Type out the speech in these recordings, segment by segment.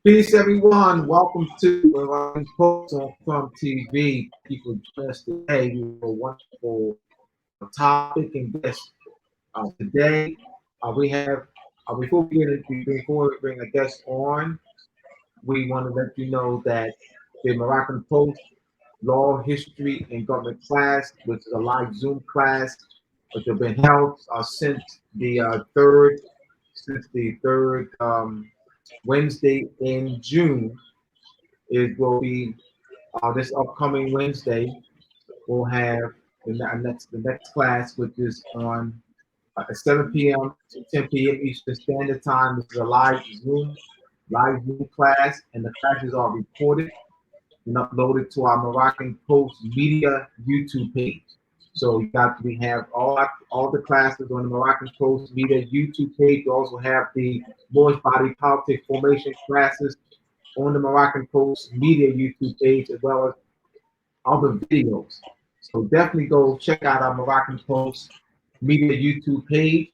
Peace, everyone. Welcome to Ryan Post from TV. Thank you for joining us today. We have a wonderful topic and guest today. We have before we bring a guest on, we want to let you know that the Moroccan Post Law, History, and Government class, which is a live Zoom class, which have been held since the third Wednesday in June. It will be this upcoming Wednesday. We'll have the next class, which is on at 7 p.m. to 10 p.m. Eastern Standard Time. This is a live Zoom class, and the classes are recorded and uploaded to our Moroccan Post Media YouTube page. So we have all the classes on the Moroccan Post Media YouTube page. We also have the Moorish Body Politic Formation classes on the Moroccan Post Media YouTube page, as well as other videos. So definitely go check out our Moroccan Post Media YouTube page.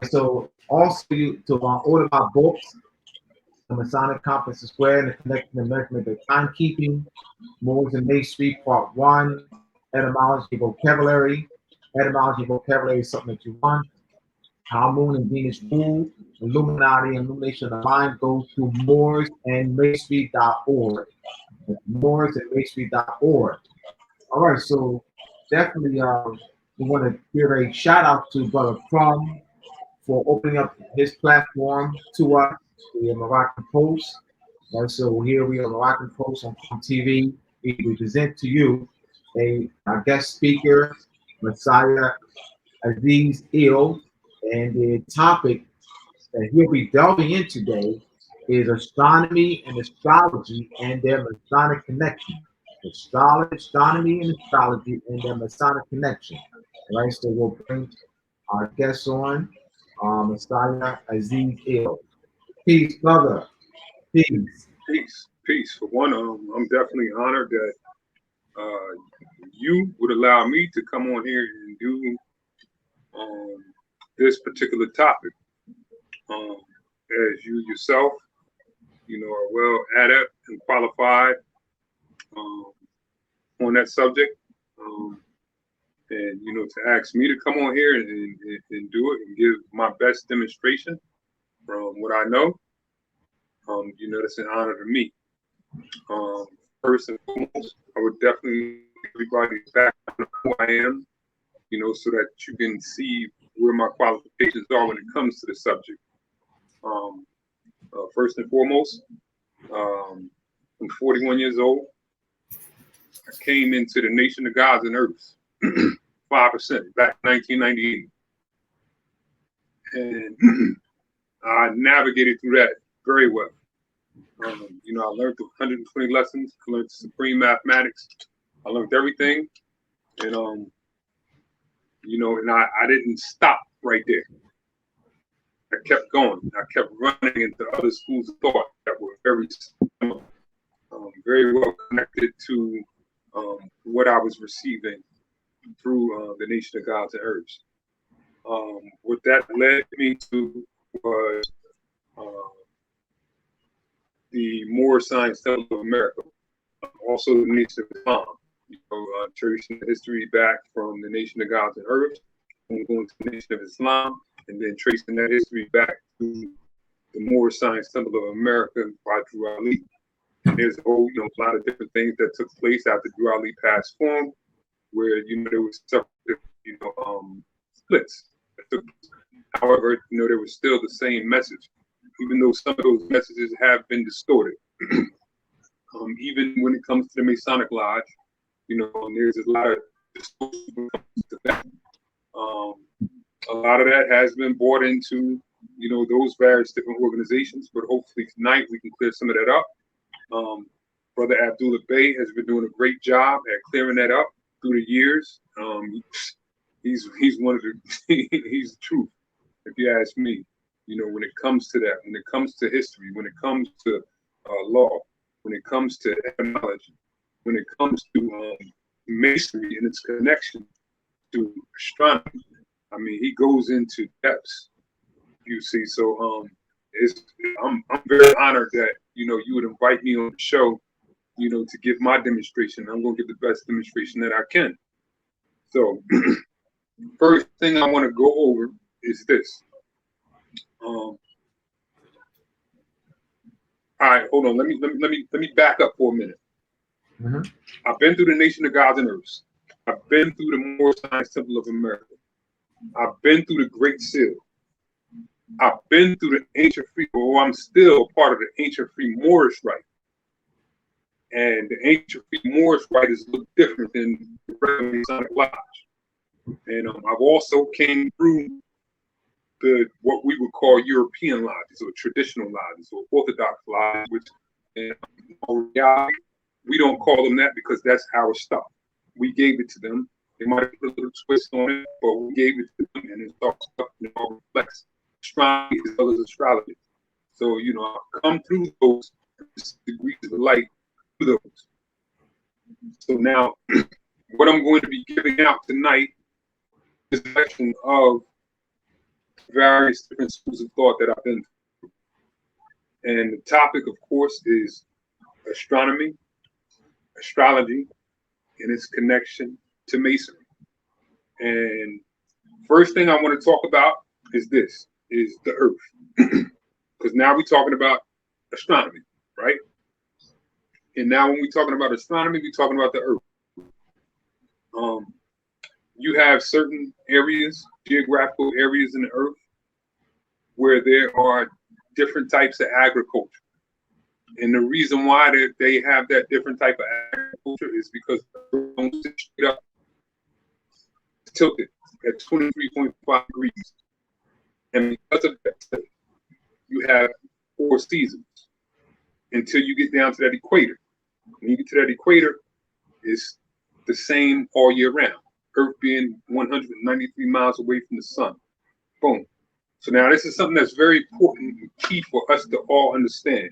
So also to order my books, the Masonic Conference Square and the Connection and Measurement of Timekeeping, Moors and Masonry, Part 1, Etymology Vocabulary. Etymology Vocabulary is something that you want. How Moon and Venus rule, Illuminati, and Illumination of the Mind. Go to mooresandmasonry.org. Mooresandmasonry.org. All right, so definitely we want to give a shout out to Brother Crumb for opening up his platform to us, the Moroccan Post. And so here we are, Moroccan Post on TV. We present to you a guest speaker, Messiah Aziz Il, and the topic that he'll be delving in today is astronomy and astrology and their Masonic connection. Astronomy and astrology and their Masonic connection. All right, so we'll bring our guest on, Messiah Aziz Il. Peace, brother. Peace. Peace. For one, I'm definitely honored that you would allow me to come on here and do this particular topic. As you yourself, are well adept and qualified um, on that subject, and to ask me to come on here and do it and give my best demonstration from what I know. That's an honor to me. Um, First and foremost, I would definitely everybody's background of who I am, so that you can see where my qualifications are when it comes to the subject. Um, First and foremost, I'm 41 years old. I came into the nation of gods and earths, 5% back in 1998, and I navigated through that very well. I learned the 120 lessons. I learned supreme mathematics. I learned everything, and I didn't stop right there. I kept going. I kept running into other schools of thought that were very well connected to what I was receiving through the Nation of Gods and Herbs. What that led me to was the Moor Science Temple of America, also the Nation of Islam. Tracing the history back from the Nation of Gods and Herbs, and going to the Nation of Islam, and then tracing that history back to the Moor Science Temple of America by Drew Ali. And there's a whole, a lot of different things that took place after Drew Ali passed form, where there was several splits that took place. However, there was still the same message, even though some of those messages have been distorted. Even when it comes to the Masonic Lodge, there's a lot of distortion to that. A lot of that has been brought into, those various different organizations, but hopefully tonight we can clear some of that up. Brother Abdullah Bey has been doing a great job at clearing that up through the years. He's one of the he's the truth, if you ask me. When it comes to that, when it comes to history, when it comes to law, when it comes to etymology, when it comes to masonry and its connection to astronomy, I mean, he goes into depths. You see, so it's, I'm very honored that, you know, you would invite me on the show, you know, to give my demonstration. I'm going to give the best demonstration that I can. So first thing I want to go over is this. All right, hold on. Let me back up for a minute. Mm-hmm. I've been through the Nation of Gods and Earths. I've been through the Moor Science Temple of America. I've been through the Great Seal. I've been through the ancient free, or I'm still part of the ancient free Moorish rite. And the ancient free Moorish rite is a little different than the regular Masonic Lodge. And I've also came through what we would call European lodges or traditional lodges or Orthodox lodges, which in reality, we don't call them that because that's our stuff. We gave it to them. They might have put a little twist on it, but we gave it to them, and it's all stuff that all reflects astronomy as well as astrology. So, you know, I've come through those degrees of light through those. So now, what I'm going to be giving out tonight is a section of various different schools of thought that I've been through. And the topic, of course, is astronomy, astrology, and its connection to Masonry. And first thing I want to talk about is this, is the Earth. Because now we're talking about astronomy, right? And now when we're talking about astronomy, we're talking about the Earth. You have certain areas, geographical areas in the Earth, where there are different types of agriculture. And the reason why they have that different type of agriculture is because the Earth don't sit straight up, it's tilted at 23.5 degrees. And because of that, you have 4 seasons until you get down to that equator. When you get to that equator, it's the same all year round. Earth being 193 miles away from the sun. Boom. So now this is something that's very important and key for us to all understand,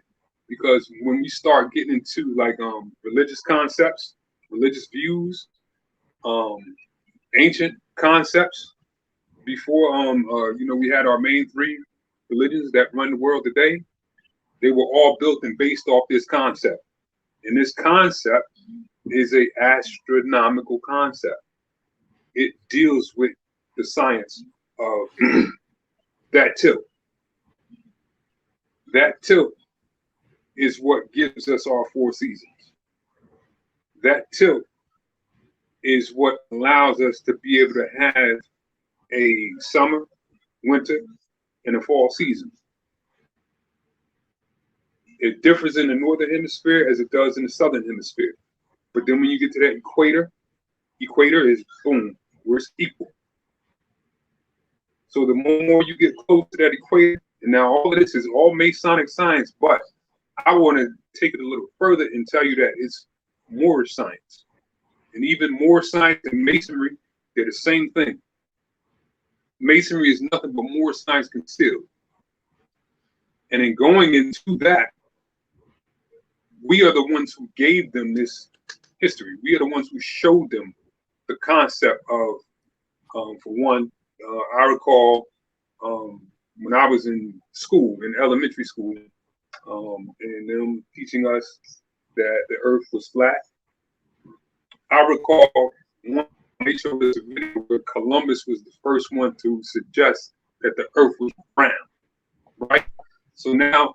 because when we start getting into like religious concepts, religious views, ancient concepts, before you know, we had our main 3 religions that run the world today, they were all built and based off this concept. And this concept is a astronomical concept. It deals with the science of that tilt. That tilt is what gives us our 4 seasons. That tilt is what allows us to be able to have a summer, winter, and a fall season. It differs in the northern hemisphere as it does in the southern hemisphere. But then when you get to that equator is boom, where it's equal. So the more you get close to that equator, and now all of this is all Masonic science, but I want to take it a little further and tell you that it's Moorish science. And even more science and Masonry, they're the same thing. Masonry is nothing but more science concealed. And in going into that, we are the ones who gave them this history. We are the ones who showed them the concept of, for one, I recall when I was in school, in elementary school, and them teaching us that the Earth was flat. I recall they showed us a video where Columbus was the first one to suggest that the Earth was round, right? So now,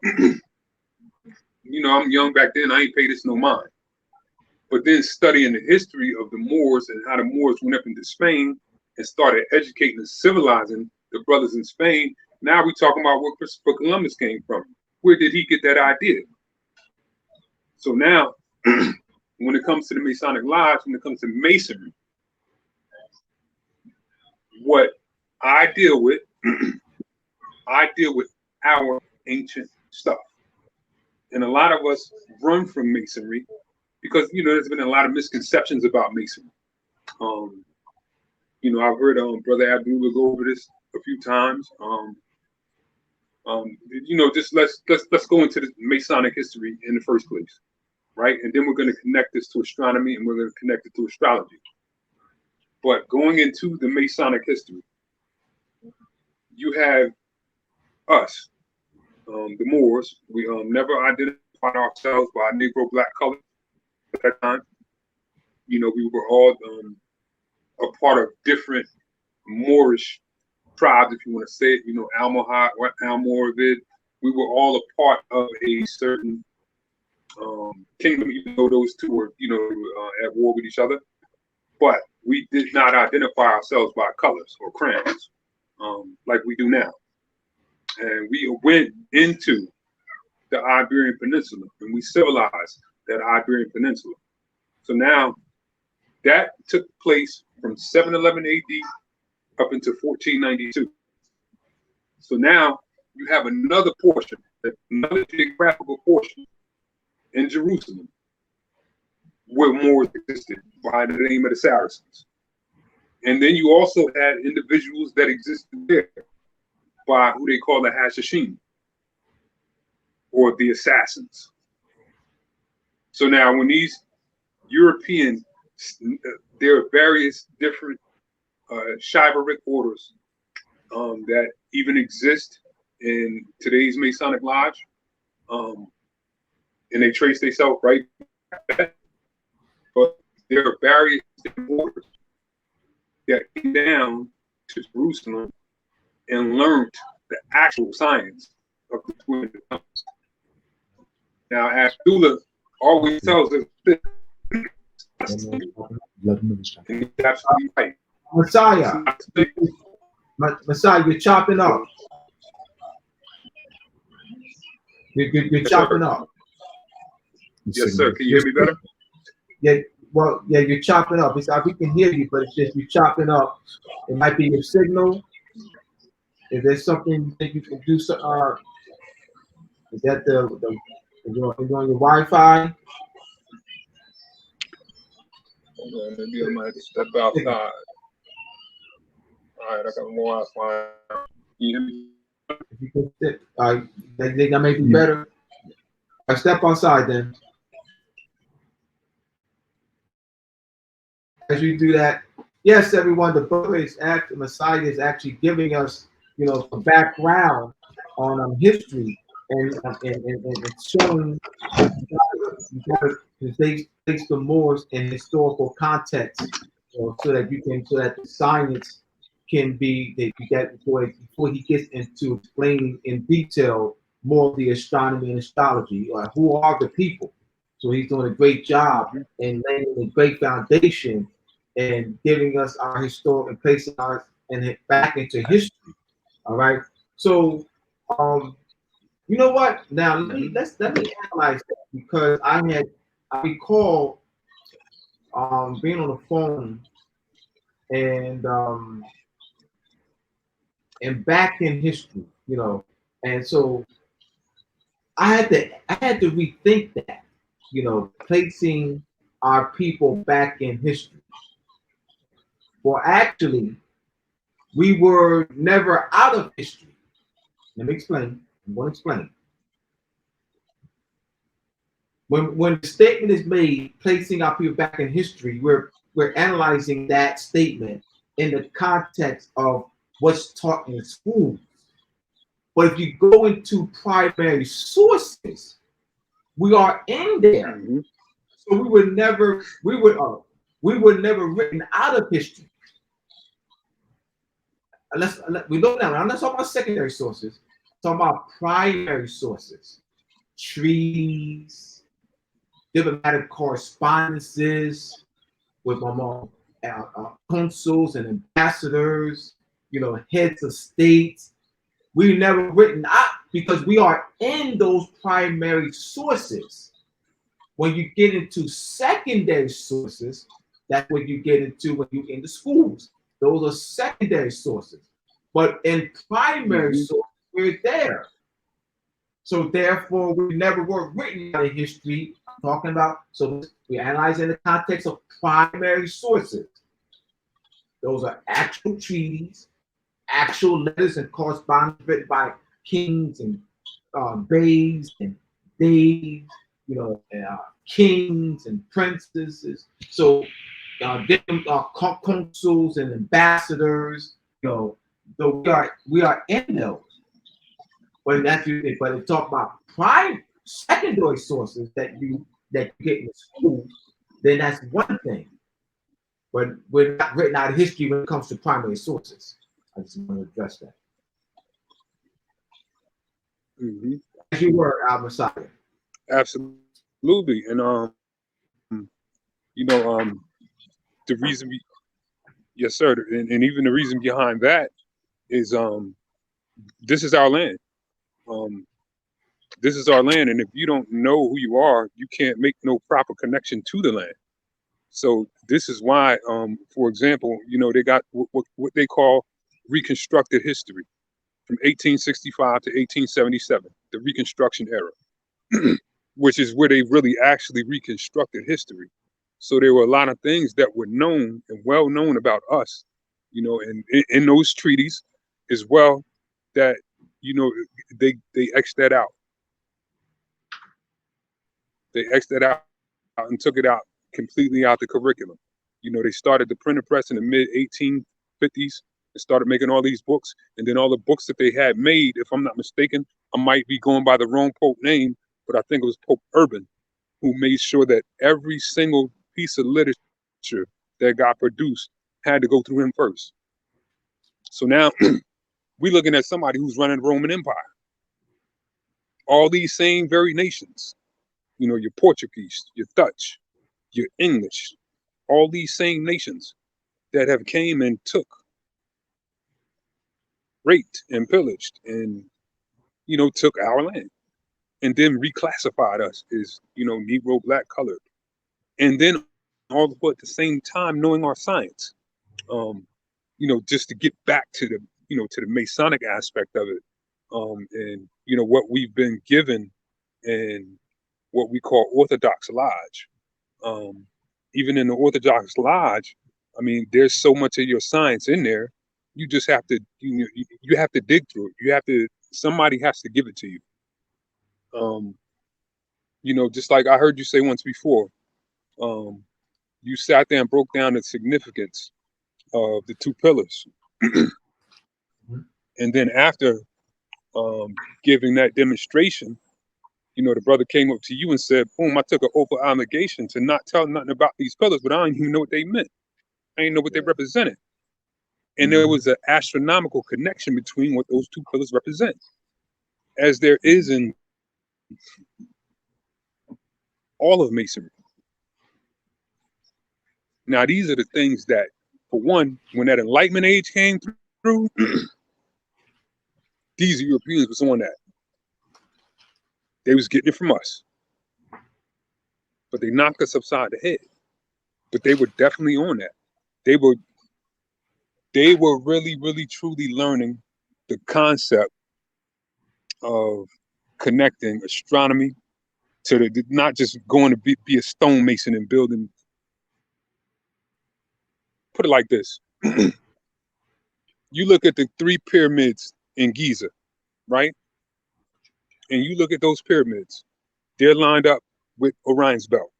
you know, I'm young back then, I ain't paid this no mind. But then studying the history of the Moors and how the Moors went up into Spain and started educating and civilizing the brothers in Spain, now we're talking about where Christopher Columbus came from. Where did he get that idea? So now, when it comes to the Masonic Lodge, when it comes to Masonry, what I deal with, I deal with our ancient stuff. And a lot of us run from Masonry because, you know, there's been a lot of misconceptions about Masonry. You know, I've heard Brother Abdullah go over this a few times. You know, just let's go into the Masonic history in the first place, right? And then we're going to connect this to astronomy, and we're going to connect it to astrology. But going into the Masonic history, you have us, the Moors. We never identified ourselves by Negro black color at that time. You know, we were all a part of different Moorish tribes, if you want to say it. You know, Almohad, Almoravid. We were all a part of a certain kingdom, even though those two were, you know, at war with each other. But we did not identify ourselves by colors or crowns like we do now. And we went into the Iberian Peninsula and we civilized that Iberian Peninsula. So now that took place from 711 AD up into 1492. So now you have another portion, another geographical portion in Jerusalem where Moors existed by the name of the Saracens. And then you also had individuals that existed there by who they call the Hashashin or the assassins. So now when these European, there are various different chivalric orders that even exist in today's Masonic Lodge, and they trace themselves right back. But there are various different orders that came down to Jerusalem and learned the actual science of the twin tongues. Now, Abdullah always tells us this, and he's absolutely right. Messiah, Messiah, you're chopping up. You're chopping up. Yes, sir. Can you hear me better? Yeah, well, yeah, you're chopping up. We can hear you, but it's just you're chopping up. It might be your signal. If there's something you think you can do, is that is it on your Wi-Fi? Maybe I might have to step outside. All right, I got more Wi-Fi. Can you hear me? If you can sit, I think that may be better. I step outside then. As you do that, yes, everyone, the book is Messiah is actually giving us, you know, a background on history and showing you gotta place the Moors in historical context, you know, so that the science can be that you get before he gets into explaining in detail more of the astronomy and astrology, or who are the people. So he's doing a great job in laying a great foundation and giving us our historic and placing us and back into history. All right. So you know what? Now let me analyze that, because I recall being on the phone and back in history, you know, and so I had to rethink that, you know, placing our people back in history. Well, actually, we were never out of history. Let me explain. I'm going to explain. When the statement is made, placing our people back in history, we're analyzing that statement in the context of what's taught in school. But if you go into primary sources, we are in there. Mm-hmm. So we were never written out of history. We look down. I'm not talking about secondary sources. I'm talking about primary sources, treaties, diplomatic correspondences with consuls and ambassadors, you know, heads of states. We've never written out because we are in those primary sources. When you get into secondary sources, that's what you get into when you're in the schools. Those are secondary sources. But in primary sources, we're there. So therefore, we never were written out in history. Talking about, so we analyze in the context of primary sources. Those are actual treaties, actual letters and correspondence written by kings and beys and days, you know, kings and princesses. So different consuls and ambassadors, you know, so we are in those. But that's it. But it talk about secondary sources that you get in school, then that's one thing. But we're not written out of history when it comes to primary sources. I just want to address that. Mm-hmm. As you were, Al Messiah. Absolutely. And you know, the reason yes, sir, and even the reason behind that is this is our land. Um, this is our land, and if you don't know who you are, you can't make no proper connection to the land. So this is why, for example, you know, they got what they call reconstructed history from 1865 to 1877, the Reconstruction era, which is where they really actually reconstructed history. So there were a lot of things that were known and well known about us, you know, and in those treaties as well, that you know they X'd that out. They X'd that out and took it out completely out the curriculum. You know, they started the printing press in the mid 1850s and started making all these books. And then all the books that they had made, if I'm not mistaken, I might be going by the wrong Pope name, but I think it was Pope Urban, who made sure that every single piece of literature that got produced had to go through him first. So now we're looking at somebody who's running the Roman Empire. All these same very nations, you know, your Portuguese, your Dutch, your English, all these same nations that have came and took, raped and pillaged and, you know, took our land and then reclassified us as, you know, Negro, black, colored. And then all at the same time knowing our science. Um, you know, just to get back to the, you know, to the Masonic aspect of it. And, you know, what we've been given and what we call Orthodox Lodge. Um, Even in the Orthodox Lodge, I mean, there's so much of your science in there. You just have to, you have to dig through it. You have to, somebody has to give it to you. Um, you know, just like I heard you say once before, um, you sat there and broke down the significance of the two pillars. And then after giving that demonstration, you know, the brother came up to you and said, boom, I took an oath of obligation to not tell nothing about these pillars, but I didn't even know what they meant. I didn't know what they represented. And there was an astronomical connection between what those two pillars represent, as there is in all of Masonry. Now, these are the things that, for one, when that Enlightenment age came through, these Europeans was on that. They was getting it from us, but they knocked us upside the head. But they were definitely on that. They were really, really, truly learning the concept of connecting astronomy to the not just going to be a stonemason and building. Put it like this: you look at the three pyramids in Giza, right? And you look at those pyramids; they're lined up with Orion's belt.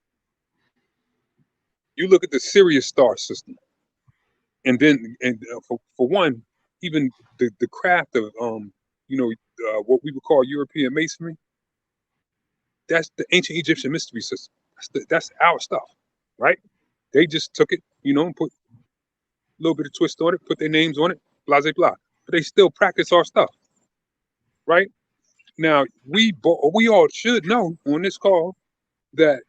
You look at the Sirius star system, and then for one, even the craft of you know what we would call European masonry. That's the ancient Egyptian mystery system. That's our stuff, right? They just took it, you know, and put a little bit of twist on it, put their names on it, blah, blah, blah. But they still practice our stuff, right? Now, we all should know on this call that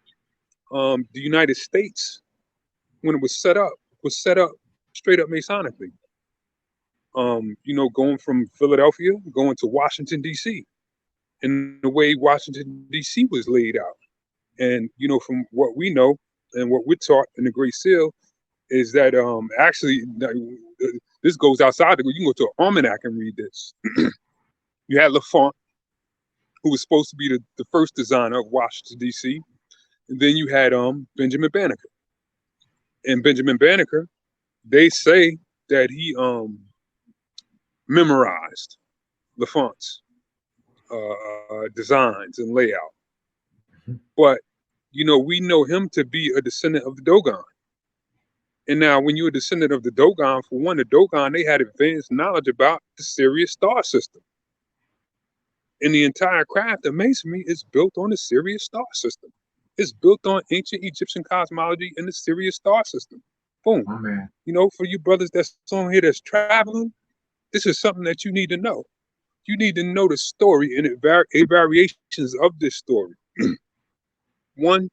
the United States, when it was set up straight up Masonically. You know, going from Philadelphia, going to Washington, D.C., and the way Washington, D.C. was laid out. And, you know, from what we know and what we're taught in the Great Seal is that actually this goes outside. You can go to an almanac and read this. You had LaFont, who was supposed to be the first designer of Washington, D.C. And then you had Benjamin Banneker. And Benjamin Banneker, they say that he memorized LaFont's designs and layout. But, you know, we know him to be a descendant of the Dogon. And now, when you're a descendant of the Dogon, for one, the Dogon, they had advanced knowledge about the Sirius star system. And the entire craft of masonry is built on the Sirius star system. It's built on ancient Egyptian cosmology and the Sirius star system. Boom. My man. You know, for you brothers that's on here that's traveling, this is something that you need to know. You need to know the story and the variations of this story. One,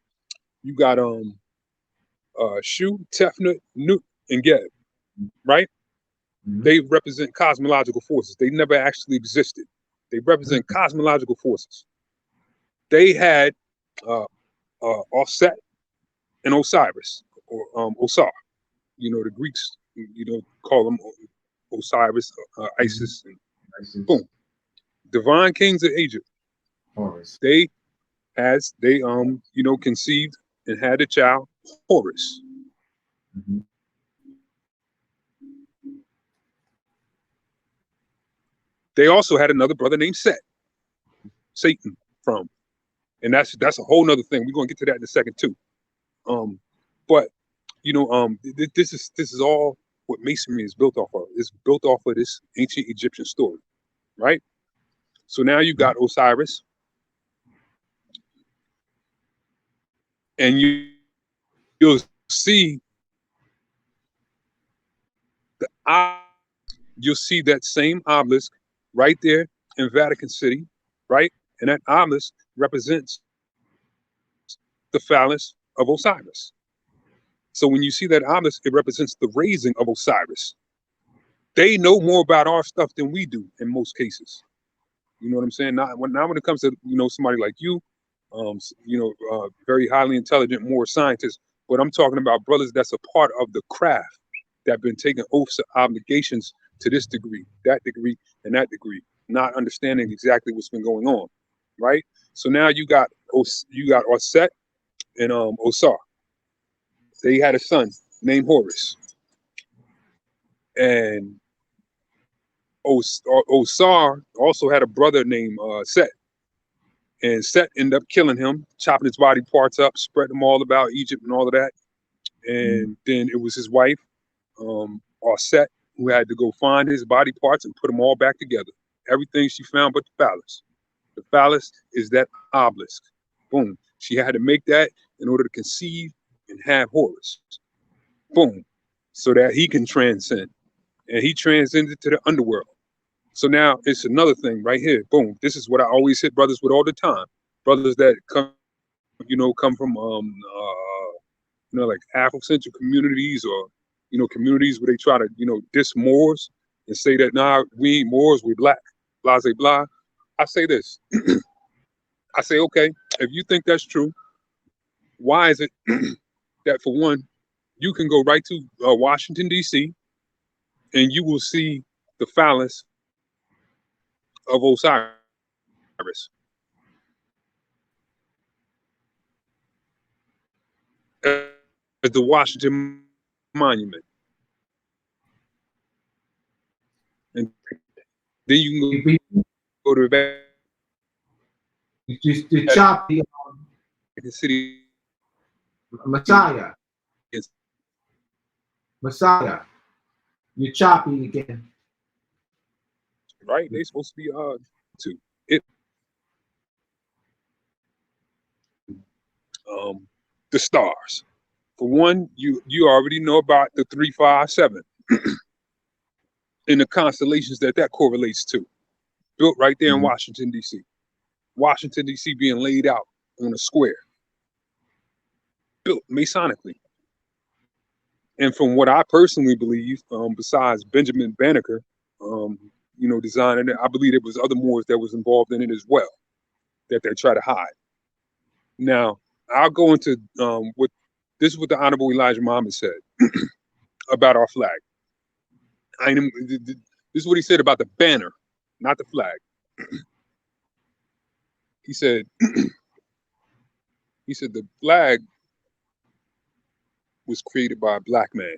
you got Shu, Tefnut, Nut, and Geb, right? Mhm. They represent cosmological forces. They never actually existed. They represent cosmological forces. They had uh, Offset and Osiris, or Osar. You know, the Greeks, you know, call them Osiris, Mhm. Isis, and Isis, boom. Divine kings of Egypt. Horus. They you know, conceived and had a child, Horus. Mhm. They also had another brother named Set, Satan from, and that's a whole nother thing. We're gonna get to that in a second too. Um, but you know, this is all what masonry is built off of. It's built off of this ancient Egyptian story, right? So now you got Osiris, and you'll see the you'll see that same obelisk right there in Vatican City, right? And that obelisk represents the phallus of Osiris. So when you see that obelisk, it represents the raising of Osiris. They know more about our stuff than we do in most cases. You know what I'm saying? Now when it comes to, you know, somebody like you, you know, very highly intelligent, more scientists. But I'm talking about brothers that's a part of the craft that been taking oaths of obligations to this degree, that degree, and that degree, not understanding exactly what's been going on, right? So now you got Osset and Osar. They had a son named Horus, and Osar also had a brother named Set. And Set ended up killing him, chopping his body parts up, spreading them all about Egypt and all of that. Mhm. And then it was his wife, Set, who had to go find his body parts and put them all back together. Everything she found but the phallus. The phallus is that obelisk. Boom. She had to make that in order to conceive and have Horus. Boom. So that he can transcend. And he transcended to the underworld. So now it's another thing right here. Boom. This is what I always hit brothers with all the time. Brothers that come, you know, come from you know, like Afrocentric communities, or, you know, communities where they try to, you know, diss Moors and say that, nah, we ain't Moors, we black, blah, blah, blah. I say this. I say, okay, if you think that's true, why is it that, for one, you can go right to Washington, D.C., and you will see the phallus of Osiris as the Washington Monument. And then you can go to You just Vatican you chop the City, Messiah. Messiah. You're choppy again. right? They supposed to be to it the stars. For one, you already know about the 357 and the constellations that correlates to. Built right there in Mhm. Washington D.C. Washington D.C. being laid out on a square, built Masonically. And from what I personally believe, besides Benjamin Banneker, um, you know, designing it, I believe there was other Moors that was involved in it as well that they try to hide. Now, I'll go into what this is what the Honorable Elijah Muhammad said about our flag. This is what he said about the banner, not the flag. He said he said the flag was created by a black man.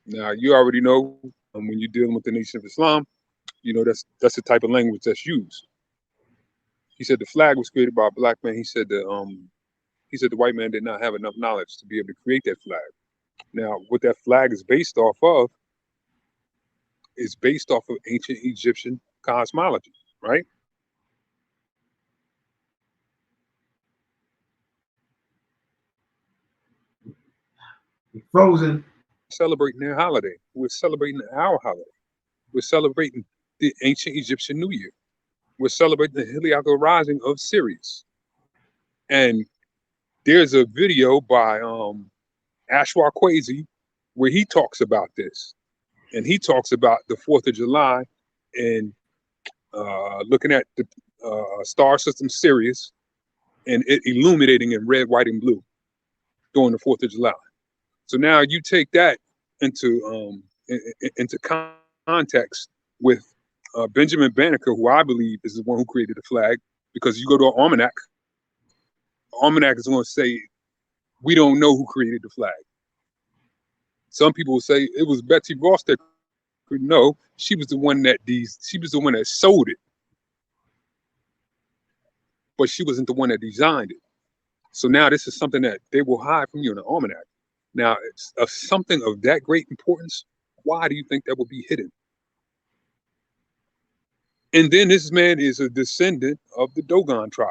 Now, you already know, when you're dealing with the Nation of Islam, you know that's the type of language that's used. He said the flag was created by a black man. He said the white man did not have enough knowledge to be able to create that flag. Now, what that flag is based off of ancient Egyptian cosmology, right? Frozen. celebrating their holiday. We're celebrating our holiday. We're celebrating the ancient Egyptian New Year. We're celebrating the Heliotic rising of Sirius. And there's a video by Ashwar Kwesi where he talks about this. And he talks about the 4th of July and looking at the star system Sirius and it illuminating in red, white, and blue during the 4th of July. So now you take that into context with Benjamin Banneker, who I believe is the one who created the flag, because you go to an almanac, the almanac is going to say, we don't know who created the flag. Some people will say it was Betsy Ross that no, she was the one that sold it, but she wasn't the one that designed it. So now this is something that they will hide from you in an almanac. Now, it's something of that great importance. Why do you think that will be hidden? And then this man is a descendant of the Dogon tribe,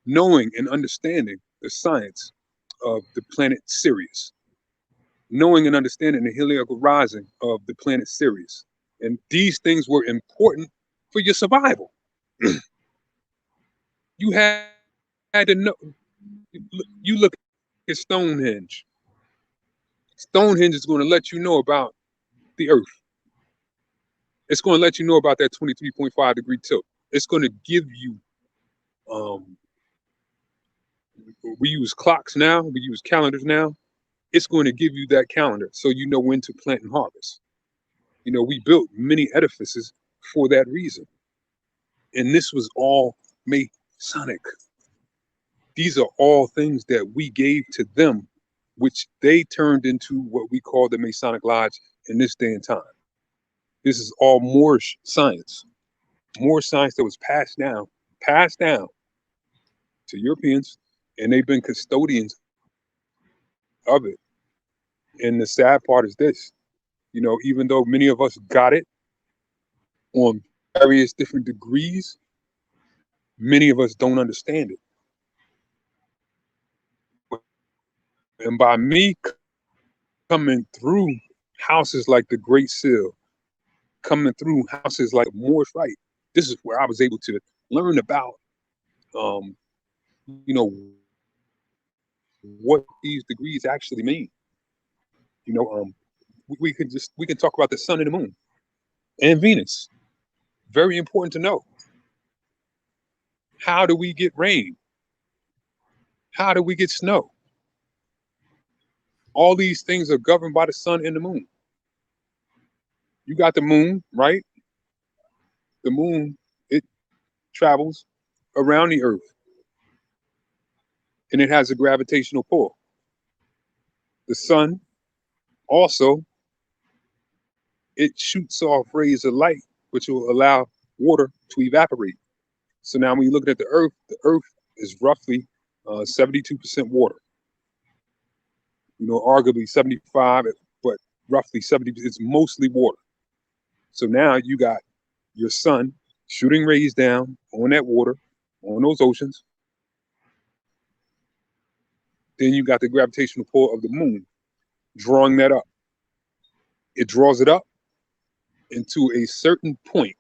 knowing and understanding the science of the planet Sirius, knowing and understanding the heliacal rising of the planet Sirius. And these things were important for your survival. You had to know. You look at Stonehenge. Stonehenge is going to let you know about the Earth. It's going to let you know about that 23.5 degree tilt. It's going to give you, we use clocks now, we use calendars now. It's going to give you that calendar so you know when to plant and harvest. You know, we built many edifices for that reason. And this was all Masonic. These are all things that we gave to them, which they turned into what we call the Masonic Lodge in this day and time. This is all Moorish science that was passed down to Europeans, and they've been custodians of it. And the sad part is this, you know, even though many of us got it on various different degrees, many of us don't understand it. And by me coming through houses like the Great Seal, coming through houses like Moorish Rite, this is where I was able to learn about, you know, what these degrees actually mean. You know, we can talk about the sun and the moon and Venus. Very important to know. How do we get rain? How do we get snow? All these things are governed by the sun and the moon. You got the moon, right? The moon, it travels around the earth and it has a gravitational pull. The sun also, it shoots off rays of light, which will allow water to evaporate. So now when you're looking at the earth is roughly 72% water. You know, arguably 75, but roughly 70, it's mostly water. So now you got your sun shooting rays down on that water, on those oceans. Then you got the gravitational pull of the moon drawing that up. It draws it up into a certain point.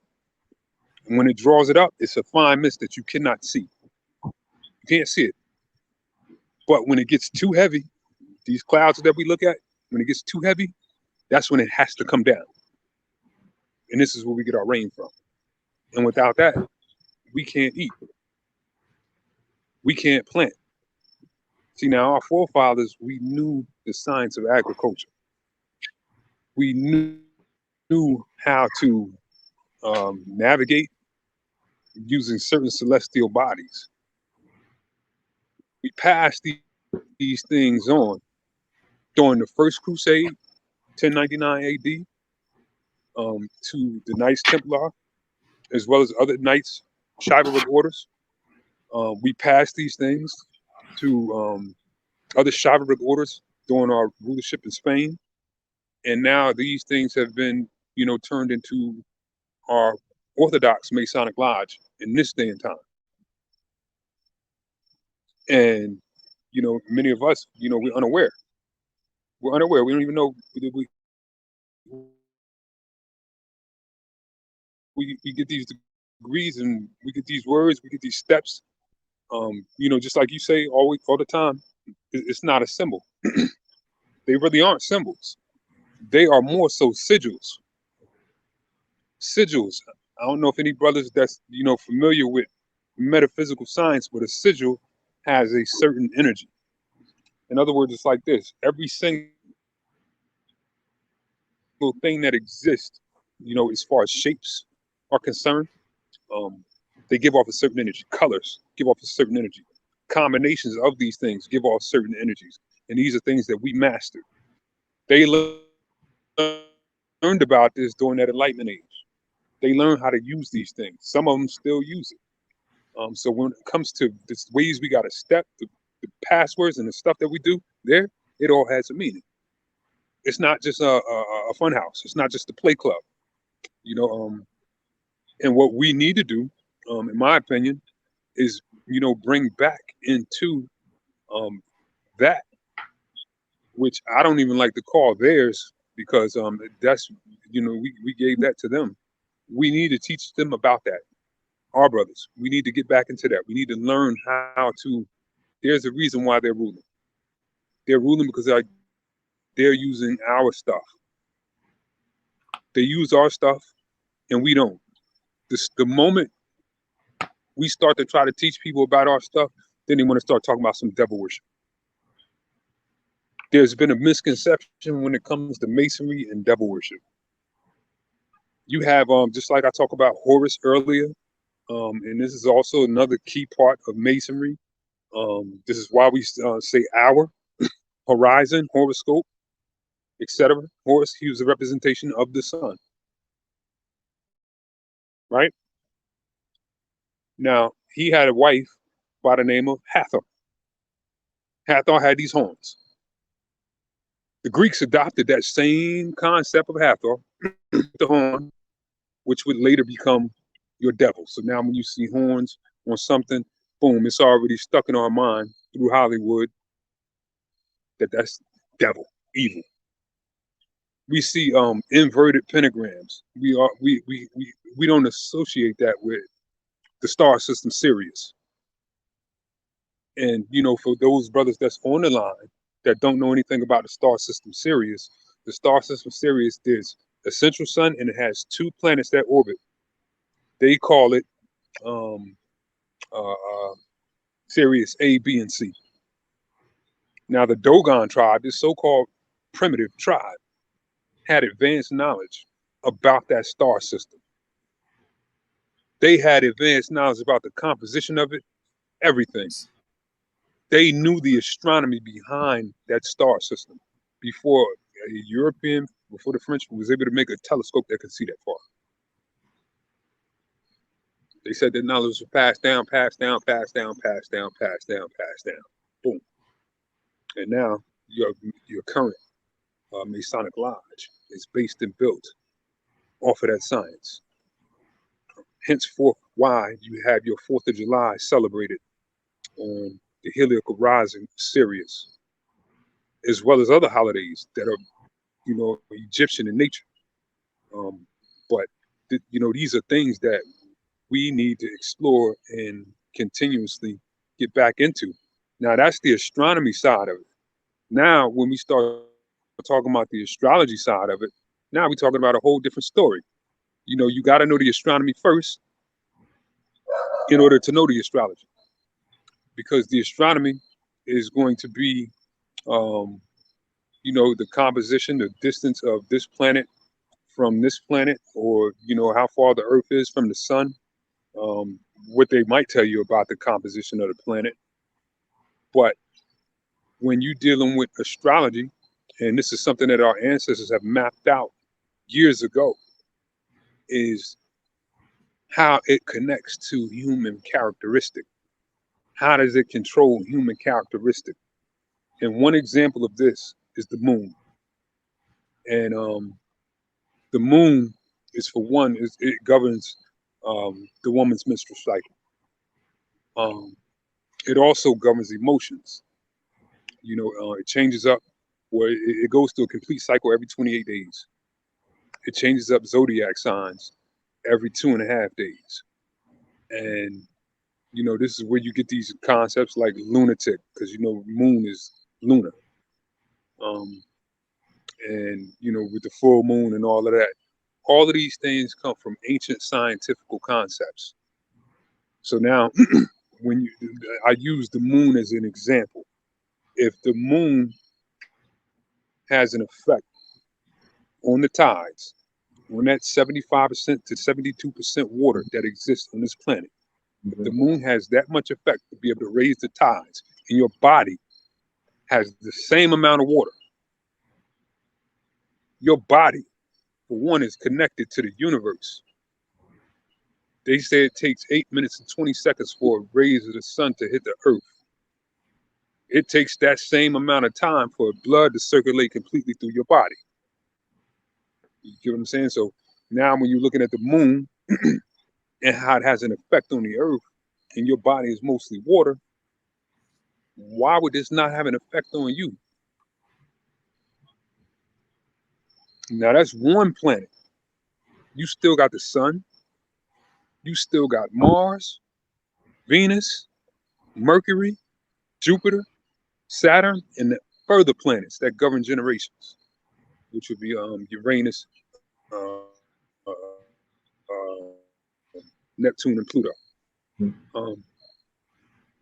And when it draws it up, it's a fine mist that you cannot see. You can't see it. But when it gets too heavy, these clouds that we look at, when it gets too heavy, that's when it has to come down. And this is where we get our rain from. And without that, we can't eat. We can't plant. See, now our forefathers, we knew the science of agriculture. We knew how to navigate using certain celestial bodies. We passed these things on during the First Crusade, 1099 AD, to the Knights Templar, as well as other Knights, chivalric orders. We passed these things to other chivalric orders during our rulership in Spain. And now these things have been, you know, turned into our Orthodox Masonic Lodge in this day and time. And, you know, many of us, you know, we're unaware. We're unaware. We don't even know. We get these degrees and we get these words, we get these steps. Just like you say all the time, it's not a symbol. They really aren't symbols. They are more so sigils. Sigils. I don't know if any brothers that's familiar with metaphysical science, but a sigil has a certain energy. In other words, it's like this: every single thing that exists, as far as shapes are concerned, um, they give off a certain energy. Colors give off a certain energy. Combinations of these things give off certain energies, and these are things that we mastered. They learned about this during that Enlightenment age. They learned how to use these things. Some of them still use it. So when it comes to the ways we got to step, the passwords and the stuff that we do there, it all has a meaning. It's not just a fun house. It's not just a play club. You know, um, and what we need to do, in my opinion, is bring back into um, that, which I don't even like to call theirs, because that's we gave that to them. We need to teach them about that. Our brothers, we need to get back into that. We need to learn how to. There's a reason why they're ruling. They're ruling because they're using our stuff. They use our stuff, and we don't. The moment we start to try to teach people about our stuff, then they want to start talking about some devil worship. There's been a misconception when it comes to masonry and devil worship. You have just like I talked about Horus earlier, and this is also another key part of masonry. This is why we say our horizon, horoscope, etc. Horus, he was a representation of the sun, right? Now, he had a wife by the name of Hathor. Hathor had these horns. The Greeks adopted that same concept of Hathor, the horn, which would later become your devil. So now when you see horns on something, boom, it's already stuck in our mind through Hollywood that that's devil, evil. We see inverted pentagrams. We don't associate that with the star system Sirius. And for those brothers that's on the line that don't know anything about the star system Sirius, the star system Sirius, there's a central sun and it has two planets that orbit. They call it um, Sirius A, B, and C. Now the Dogon tribe, this so-called primitive tribe, had advanced knowledge about that star system. They had advanced knowledge about the composition of it, everything. They knew the astronomy behind that star system before a European, before the French was able to make a telescope that could see that far. They said that knowledge was passed down, passed down, passed down, passed down, passed down, passed down. Boom. And now your current Masonic Lodge is based and built off of that science. Henceforth, why you have your 4th of July celebrated on the Heliocal Rising Sirius, as well as other holidays that are, Egyptian in nature. But these are things that we need to explore and continuously get back into. Now, that's the astronomy side of it. Now, when we start talking about the astrology side of it, now we're talking about a whole different story. You got to know the astronomy first in order to know the astrology, because the astronomy is going to be, um, the composition, the distance of this planet from this planet, or how far the Earth is from the sun. What they might tell you about the composition of the planet, but when you're dealing with astrology, and this is something that our ancestors have mapped out years ago, is how it connects to human characteristic. How does it control human characteristic? And one example of this is the moon. And the moon is, for one, it governs the woman's menstrual cycle. It also governs emotions. It changes up where it goes through a complete cycle every 28 days. It changes up zodiac signs every 2.5 days. And, this is where you get these concepts like lunatic, because, moon is lunar. Um, and, with the full moon and all of that. All of these things come from ancient scientific concepts. So now, I use the moon as an example. If the moon has an effect on the tides, on that 75% to 72% water that exists on this planet, if the moon has that much effect to be able to raise the tides, and your body has the same amount of water, your body, for one, is connected to the universe. They say it takes 8 minutes and 20 seconds for a rays of the sun to hit the earth. It takes that same amount of time for blood to circulate completely through your body. You get what I'm saying? So now when you're looking at the moon and how it has an effect on the earth, and your body is mostly water, why would this not have an effect on you? Now that's one planet. You still got the sun. You still got Mars, Venus, Mercury, Jupiter, Saturn, and the further planets that govern generations, which would be Uranus, uh, Neptune, and Pluto. Um,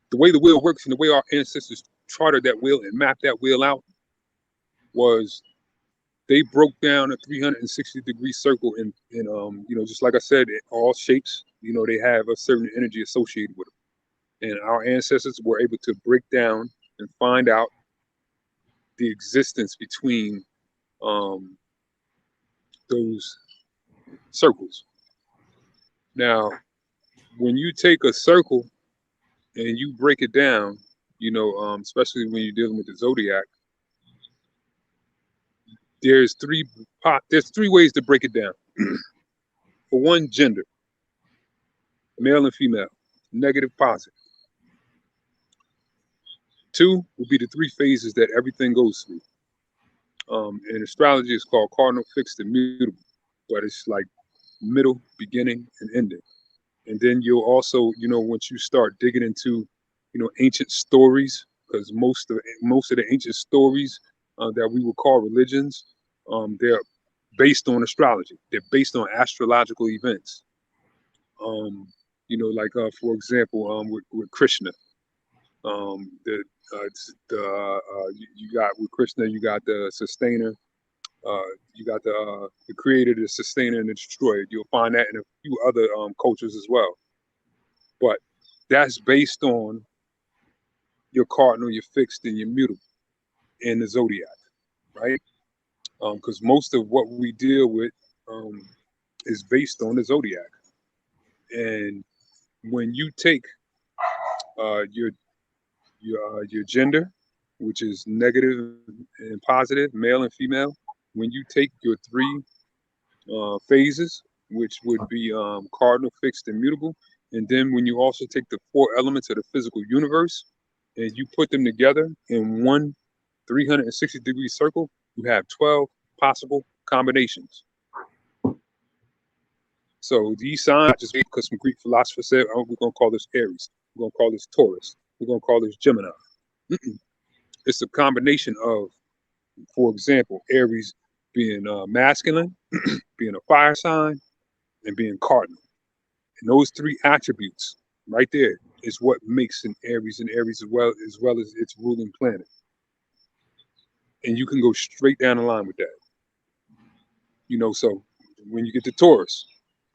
the way the wheel works and the way our ancestors charted that wheel and mapped that wheel out was they broke down a 360-degree circle in just like I said, in all shapes. They have a certain energy associated with them, and our ancestors were able to break down and find out the existence between those circles. Now, when you take a circle and you break it down, especially when you're dealing with the zodiac, there's three ways to break it down. For one, gender, male and female, negative, positive. Two will be the three phases that everything goes through. In astrology, it's called cardinal, fixed, and mutable, but it's like middle, beginning, and ending. And then you'll also, once you start digging into, ancient stories, because most of the ancient stories that we would call religions, they're based on astrology. They're based on astrological events. Like for example, with Krishna, you got with Krishna, you got the sustainer. You got the creator, the sustainer, and the destroyer. You'll find that in a few other cultures as well. But that's based on your cardinal, your fixed, and your mutable in the zodiac, right? Because most of what we deal with is based on the zodiac. And when you take your gender, which is negative and positive, male and female, when you take your three phases, which would be cardinal, fixed, and mutable. And then when you also take the four elements of the physical universe and you put them together in one 360-degree circle, you have 12 possible combinations. So these signs, just because some Greek philosophers said, oh, we're going to call this Aries, we're going to call this Taurus, we're going to call this Gemini. It's a combination of, for example, Aries being masculine, being a fire sign, and being cardinal. And those three attributes right there is what makes an Aries as well as its ruling planet. And you can go straight down the line with that. So when you get to Taurus,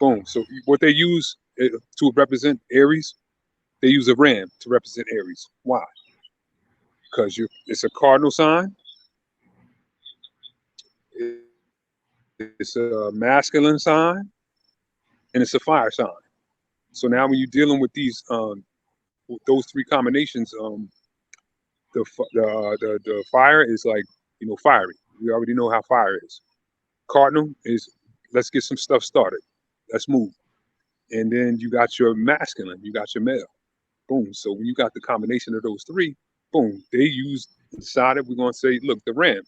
boom. So what they use to represent Aries, they use a ram to represent Aries. Why? Because it's a cardinal sign. It's a masculine sign, and it's a fire sign. So now when you're dealing with those three combinations, the fire is like, fiery. We already know how fire is. Cardinal is, let's get some stuff started. Let's move. And then you got your masculine, you got your male. Boom. So when you got the combination of those three, boom, they decided we're going to say, look, the ram.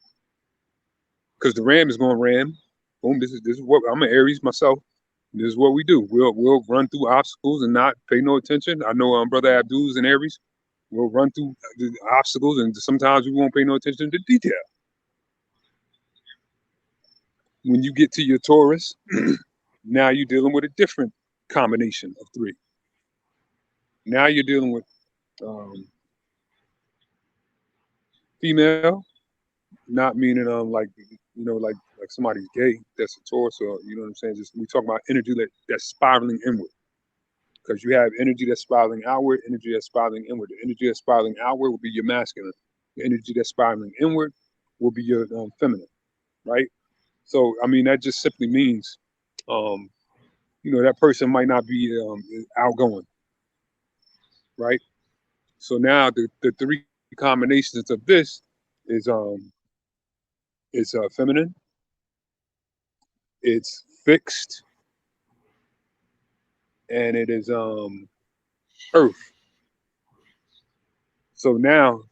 because the ram is going to ram. Boom. This is what I'm an Aries myself. This is what we do. We'll run through obstacles and not pay no attention. I know Brother Abdul's an Aries. We'll run through the obstacles, and sometimes we won't pay no attention to detail. When you get to your Taurus, now you're dealing with a different combination of three. Now you're dealing with female, not meaning like somebody's gay. That's a Taurus, or you know what I'm saying. Just we talk about energy that's spiraling inward, because you have energy that's spiraling outward, energy that's spiraling inward. The energy that's spiraling outward will be your masculine. The energy that's spiraling inward will be your feminine, right? So I mean that just simply means, that person might not be outgoing, right? So now the three combinations of this is feminine, it's fixed, and it is earth. So now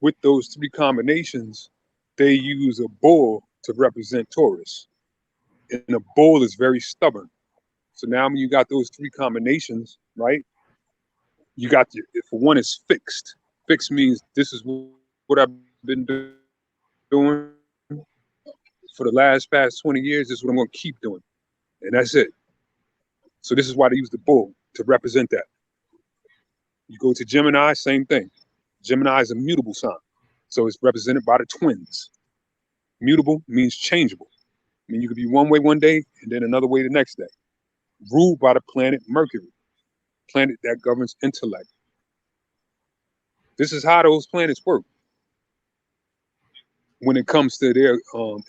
with those three combinations, they use a bull to represent Taurus, and a bull is very stubborn. So now when you got those three combinations, right? You got for one, it's fixed. Fixed means this is what I've been doing for the past 20 years. This is what I'm going to keep doing, and that's it. So this is why they use the bull to represent that. You go to Gemini, same thing. Gemini is a mutable sign, so it's represented by the twins. Mutable means changeable. I mean, you could be one way one day and then another way the next day. Ruled by the planet Mercury, planet that governs intellect. This is how those planets work when it comes to their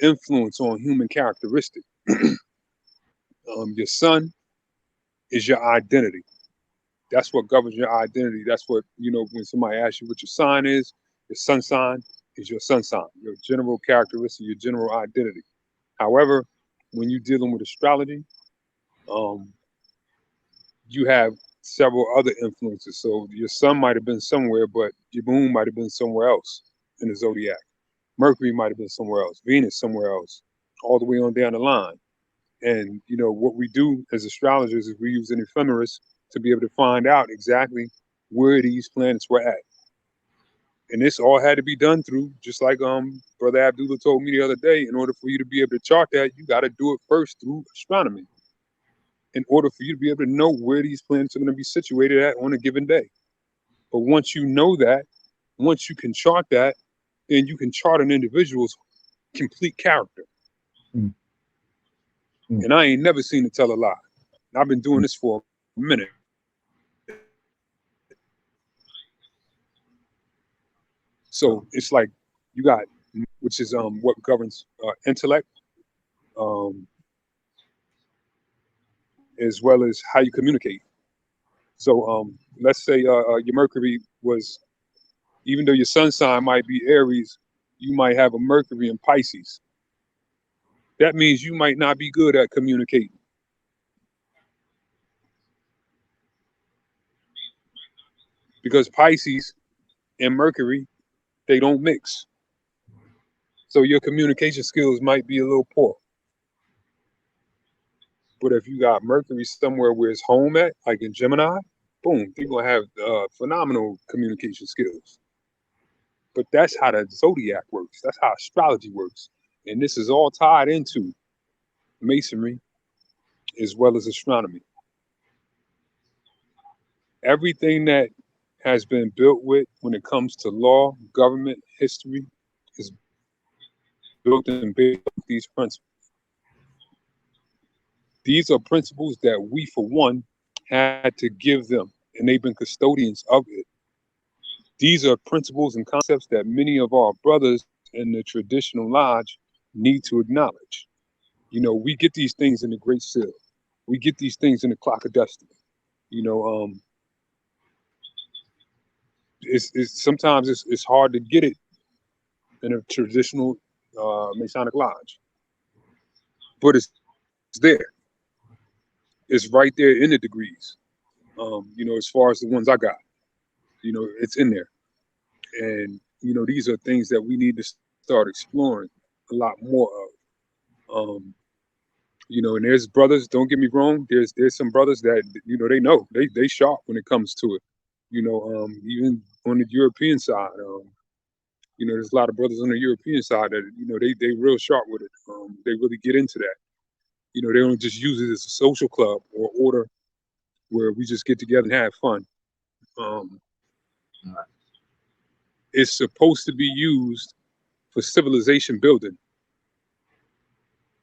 influence on human characteristic. Your sun is your identity. That's what governs your identity. That's what, when somebody asks you what your sign is, your sun sign is your sun sign, your general characteristic, your general identity. However, when you're dealing with astrology, you have several other influences. So your sun might have been somewhere, but your moon might have been somewhere else in the zodiac. Mercury might have been somewhere else, Venus somewhere else, all the way on down the line. And, what we do as astrologers is we use an ephemeris to be able to find out exactly where these planets were at. And this all had to be done through, just like Brother Abdullah told me the other day, in order for you to be able to chart that, you got to do it first through astronomy, in order for you to be able to know where these planets are going to be situated at on a given day. But once you know that, once you can chart that, then you can chart an individual's complete character. Mm. Mm. And I ain't never seen it tell a lie. And I've been doing this for a minute. So it's like you got, which is what governs intellect, as well as how you communicate. So let's say your Mercury was, even though your sun sign might be Aries, you might have a Mercury in Pisces. That means you might not be good at communicating. Because Pisces and Mercury, they don't mix. So your communication skills might be a little poor. But if you got Mercury somewhere where it's home at, like in Gemini, boom, you're going to have phenomenal communication skills. But that's how the zodiac works. That's how astrology works. And this is all tied into Masonry as well as astronomy. Everything that has been built with when it comes to law, government, history is built and based on these principles. These are principles that we, for one, had to give them, and they've been custodians of it. These are principles and concepts that many of our brothers in the traditional lodge need to acknowledge. We get these things in the Great Seal. We get these things in the Clock of Destiny. It's sometimes it's hard to get it in a traditional Masonic lodge, but it's there. It's right there in the degrees. As far as the ones I got, it's in there. And, these are things that we need to start exploring a lot more of. Um, and there's brothers. Don't get me wrong. There's some brothers that they sharp when it comes to it. Even on the European side. There's a lot of brothers on the European side that they real sharp with it. They really get into that. They don't just use it as a social club or order where we just get together and have fun. Um, it's supposed to be used for civilization building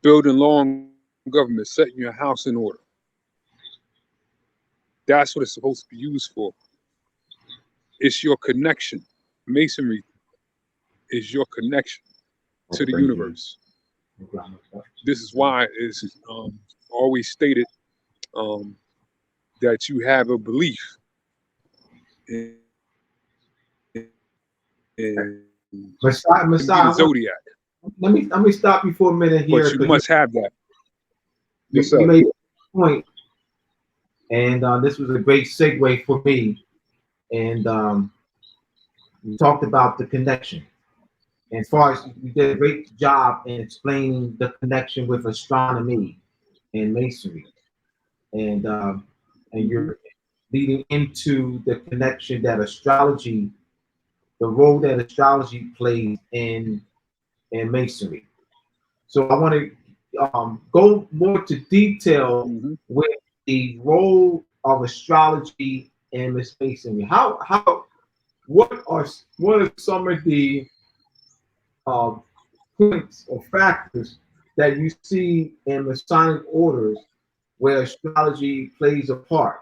long government, setting your house in order. That's what it's supposed to be used for. It's your connection. Masonry is your connection to the Thank you. universe. This is why it's always stated um, that you have a belief in Messiah, be the Messiah, zodiac, let me stop you for a minute but here you because must have that. Yes, you sir. made a point, and this was a great segue for me. And you talked about the connection. And as far as you did a great job in explaining the connection with astronomy and masonry, and Hmm. you're leading into the connection that astrology, the role that astrology plays in masonry. So I want to go more to detail Hmm. with the role of astrology and masonry. What are some of the uh, points or factors that you see in Masonic orders where astrology plays a part?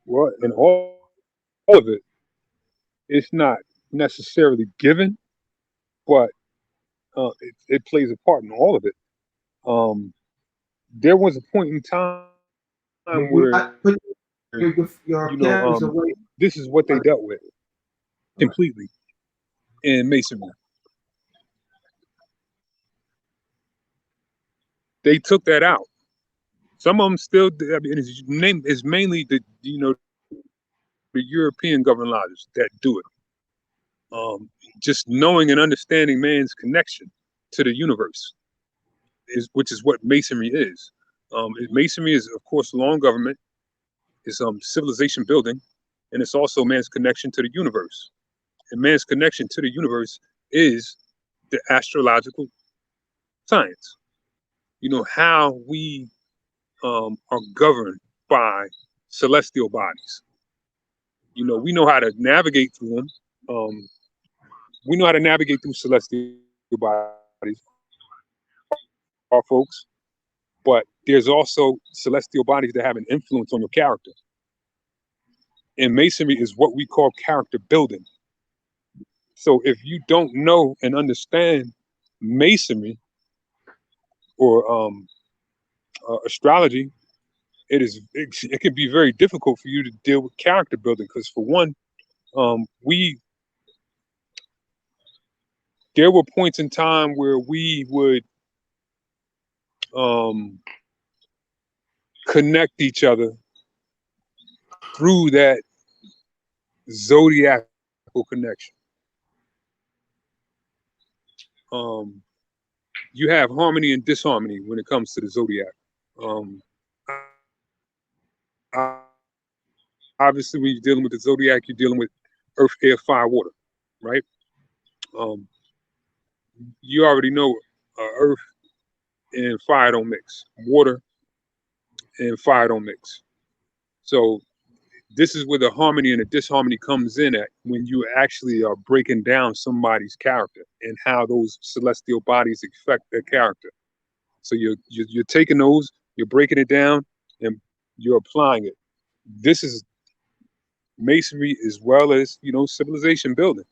Well, in all of it, it's not necessarily given, but it plays a part in all of it. Um, there was a point in time where You got put your this cameras is what away. they dealt with completely in masonry. They took that out. Some of them still. I mean, it's mainly the European governing lodges that do it. Just knowing and understanding man's connection to the universe which is what masonry is. Masonry is, of course, law and government. It's civilization building, and it's also man's connection to the universe. And man's connection to the universe is the astrological science. How we are governed by celestial bodies. We know how to navigate through them. Um, we know how to navigate through celestial bodies, our folks. But there's also celestial bodies that have an influence on your character. And masonry is what we call character building. So if you don't know and understand masonry or astrology, it can be very difficult for you to deal with character building because for one, we there were points in time where we would um, connect each other through that zodiacal connection. Um, you have harmony and disharmony when it comes to the zodiac. Um, Obviously, when you're dealing with the zodiac, you're dealing with earth, air, fire, water, right? Um, you already know earth and fire don't mix, water and fire don't mix. So this is where the harmony and the disharmony comes in at when you actually are breaking down somebody's character and how those celestial bodies affect their character. So you're taking those, you're breaking it down, and you're applying it. This is masonry as well as civilization building.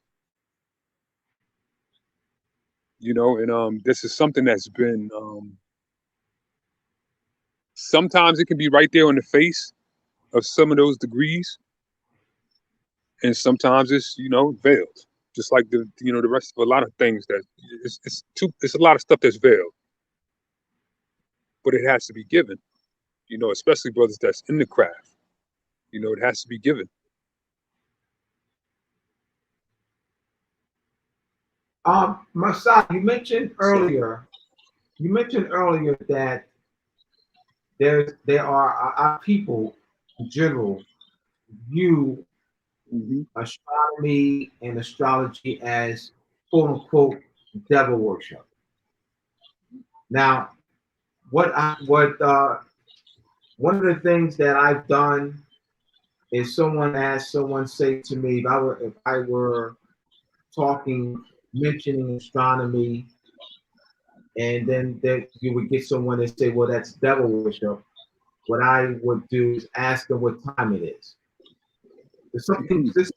And this is something that's been sometimes it can be right there on the face of some of those degrees, and sometimes it's veiled, just like the rest of a lot of things that it's a lot of stuff that's veiled, but it has to be given. Especially brothers that's in the craft. It has to be given. Masai, you mentioned So, earlier. You mentioned earlier that there are our people in general view mhm. astronomy and astrology as quote unquote devil worship. Now, what one of the things that I've done is someone say to me if I were talking mentioning astronomy and then that you would get someone to say, well, that's devil worship. What I would do is ask them what time it is. There's something just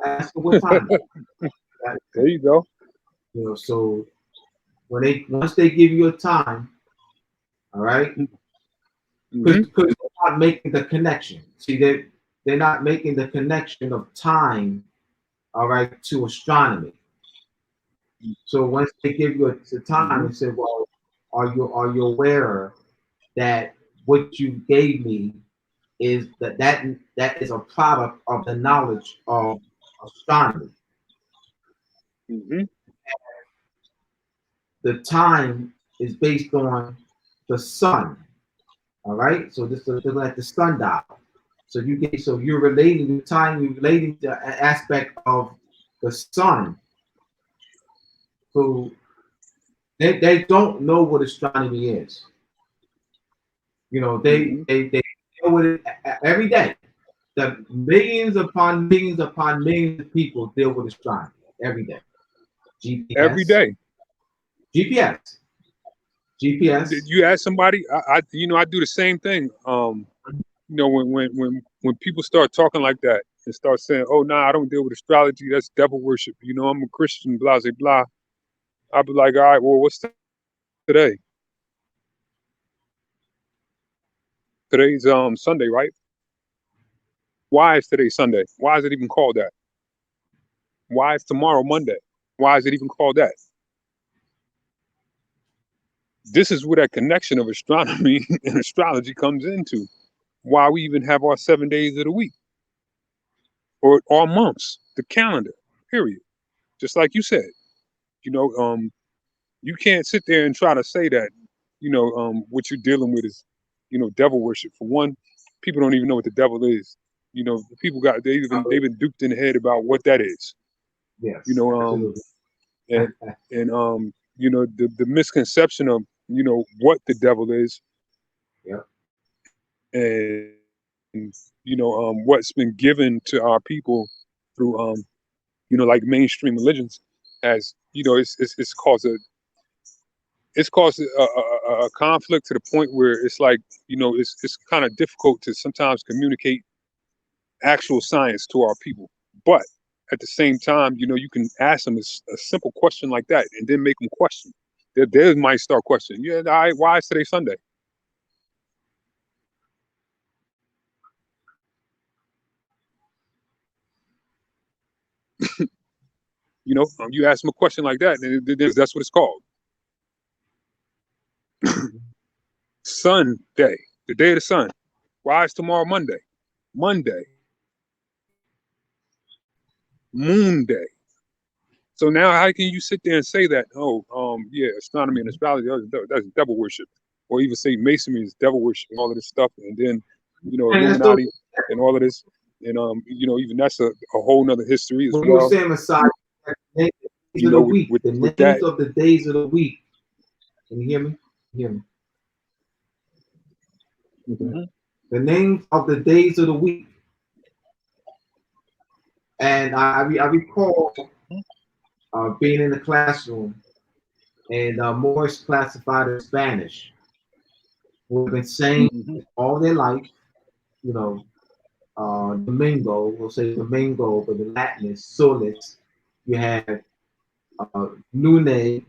ask them what time it is. There you go. So when they once they give you a time, all right, Hmm. because they're not making the connection. See, they're not making the connection of time, all right, to astronomy. So once they give you a time Hmm. and say, well, are you aware that what you gave me is that is a product of the knowledge of astronomy. Hmm. The time is based on the sun. All right. So this is like the sundial. So you're relating the time, you're relating the aspect of the sun. So they don't know what astronomy is. Hmm. They deal with it every day. The millions upon millions of people deal with astronomy every day. Every GPS, day. GPS, Did GPS. you ask somebody? I do the same thing. When people start talking like that and start saying, "Oh, nah, I don't deal with astrology. That's devil worship." I'm a Christian. Blah blah blah. I'll be like, "All right, well, what's today? Today's Sunday, right? Why is today Sunday? Why is it even called that? Why is tomorrow Monday? Why is it even called that?" This is where that connection of astronomy and astrology comes into. Why we even have our 7 days of the week or our months, the calendar, period. Just like you said, you know, you can't sit there and try to say that, what you're dealing with is, devil worship. For one, people don't even know what the devil is. People they've been duped in the head about what that is. You Yes, know, absolutely. and the misconception of what the devil is Yep. and what's been given to our people through like mainstream religions has it's caused a conflict to the point where it's like it's kind of difficult to sometimes communicate actual science to our people, but at the same time you can ask them a simple question like that and then make them question. They might start questioning, yeah, all right, why is today Sunday? You ask them a question like that and that's what it's called. Sunday, the day of the sun. Why is tomorrow Monday? Monday, moon day. So now how can you sit there and say that, oh, yeah, astronomy and astrology, that's devil worship, or even say masonry is devil worship and all of this stuff, and then And so Illuminati and all of this, and even that's a whole nother history as when you were well. saying Messiah, the days of the With week, with the with names that. of the days of the week. Can you hear me? Hear me? Okay. Hmm. The names of the days of the week. And I recall being in the classroom and Morse classified as Spanish, who have been saying Hmm. all their life, you know, Domingo, we'll say Domingo, but the Latin is Solis. You have Lune,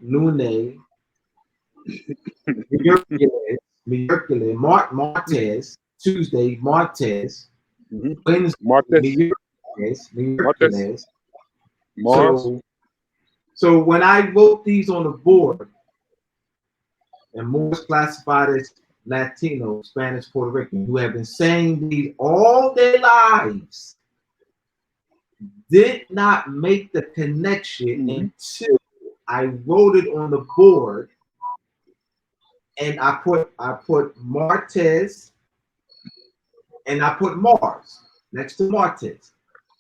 Mercury, Martes, Tuesday, Martes, Hmm. Wednesday, Martes, Martes, Mercules. Mars. So, so when I wrote these on the board, and Moors classified as Latino, Spanish, Puerto Rican, who have been saying these all their lives, did not make the connection Hmm. until I wrote it on the board, and I put Martes, and I put Mars next to Martes.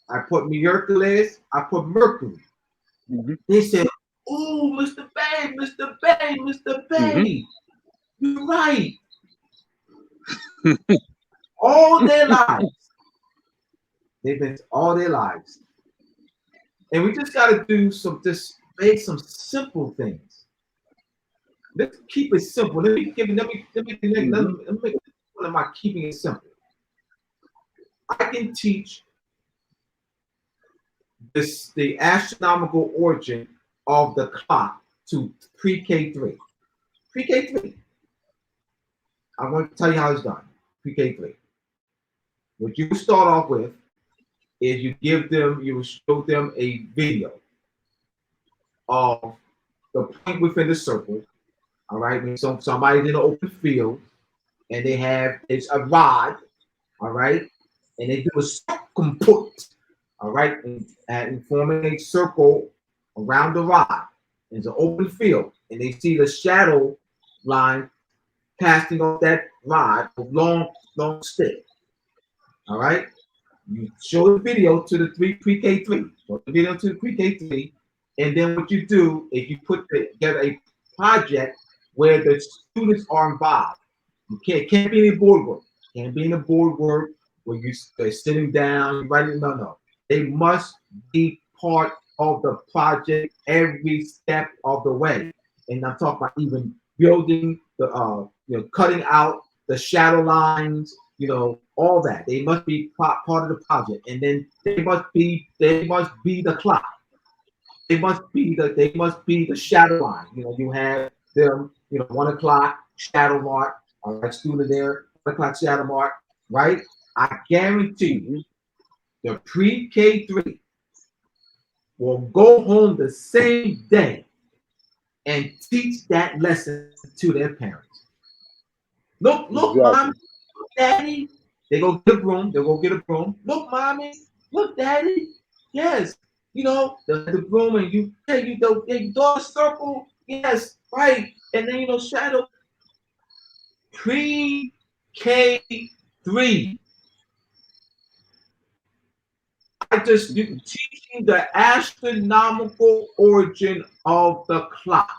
I put Mercules, I put Mercury. Mm-hmm. They said, "Oh, Mr. Bay, Mr. Bay, Mr. Bay, you're right." All their lives, they've been all their lives, and we just got to do just make some simple things. Let's keep it simple. Mm-hmm. Let me make one of my keeping it simple. I can teach the astronomical origin of the clock to pre-K3. Pre-K3. I'm going to tell you how it's done. Pre-K3. What you start off with is you show them a video of the point within the circle. All right. When somebody's in an open field and it's a rod, all right, and they do a circumput, all right, and forming a circle around the rod. It's an open field, and they see the shadow line casting off that rod, a long stick. All right. You show the video to the pre-K3. Show the video to the pre-K3, and then what you do is you put together a project where the students are involved. You can't be in board work. Can't be in the board work where they're sitting down, you writing. No. They must be part of the project every step of the way. And I'm talking about even building cutting out the shadow lines, all that. They must be part of the project, and then they must be the clock. They must be the shadow line. You have them, 1 o'clock shadow mark. All right, student there, 1 o'clock shadow mark. Right. I guarantee you, the pre-K3 will go home the same day and teach that lesson to their parents. Look, Exactly. mom, daddy. They go get a broom. They go get a broom. Look, mommy. Look, daddy. Yes. The broom, and you draw a circle. Yes, right. And then shadow pre-K3. You teaching the astronomical origin of the clock.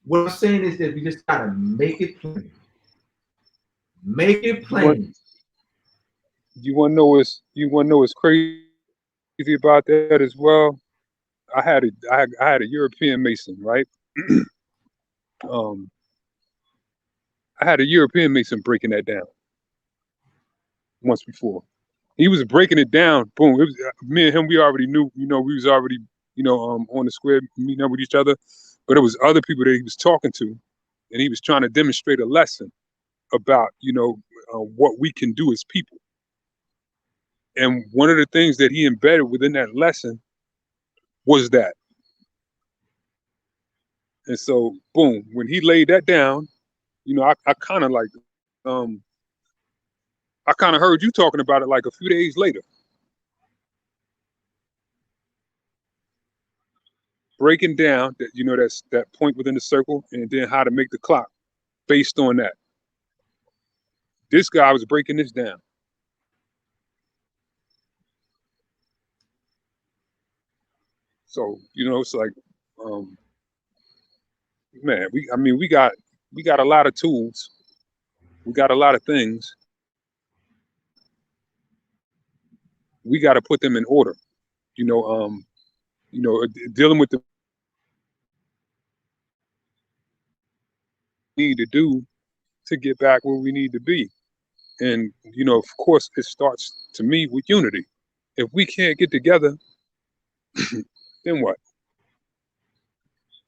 What I'm saying is that we just gotta make it plain. Make it plain. You want to know what's crazy about that as well? I had a European Mason, right? um, I had a European Mason breaking that down once before. He was breaking it down. Boom. It was me and him. We already knew. We was already on the square meeting up with each other. But it was other people that he was talking to, and he was trying to demonstrate a lesson about what we can do as people. And one of the things that he embedded within that lesson was that. And so, boom, when he laid that down, I kind of like, um, I kind of heard you talking about it like a few days later, breaking down that, that's that point within the circle, and then how to make the clock based on that. This guy was breaking this down. So, it's like, um, man, we got a lot of tools. We got a lot of things. We got to put them in order. You know, um, dealing with the need to do to get back where we need to be. And, of course, it starts to me with unity. If we can't get together, then what?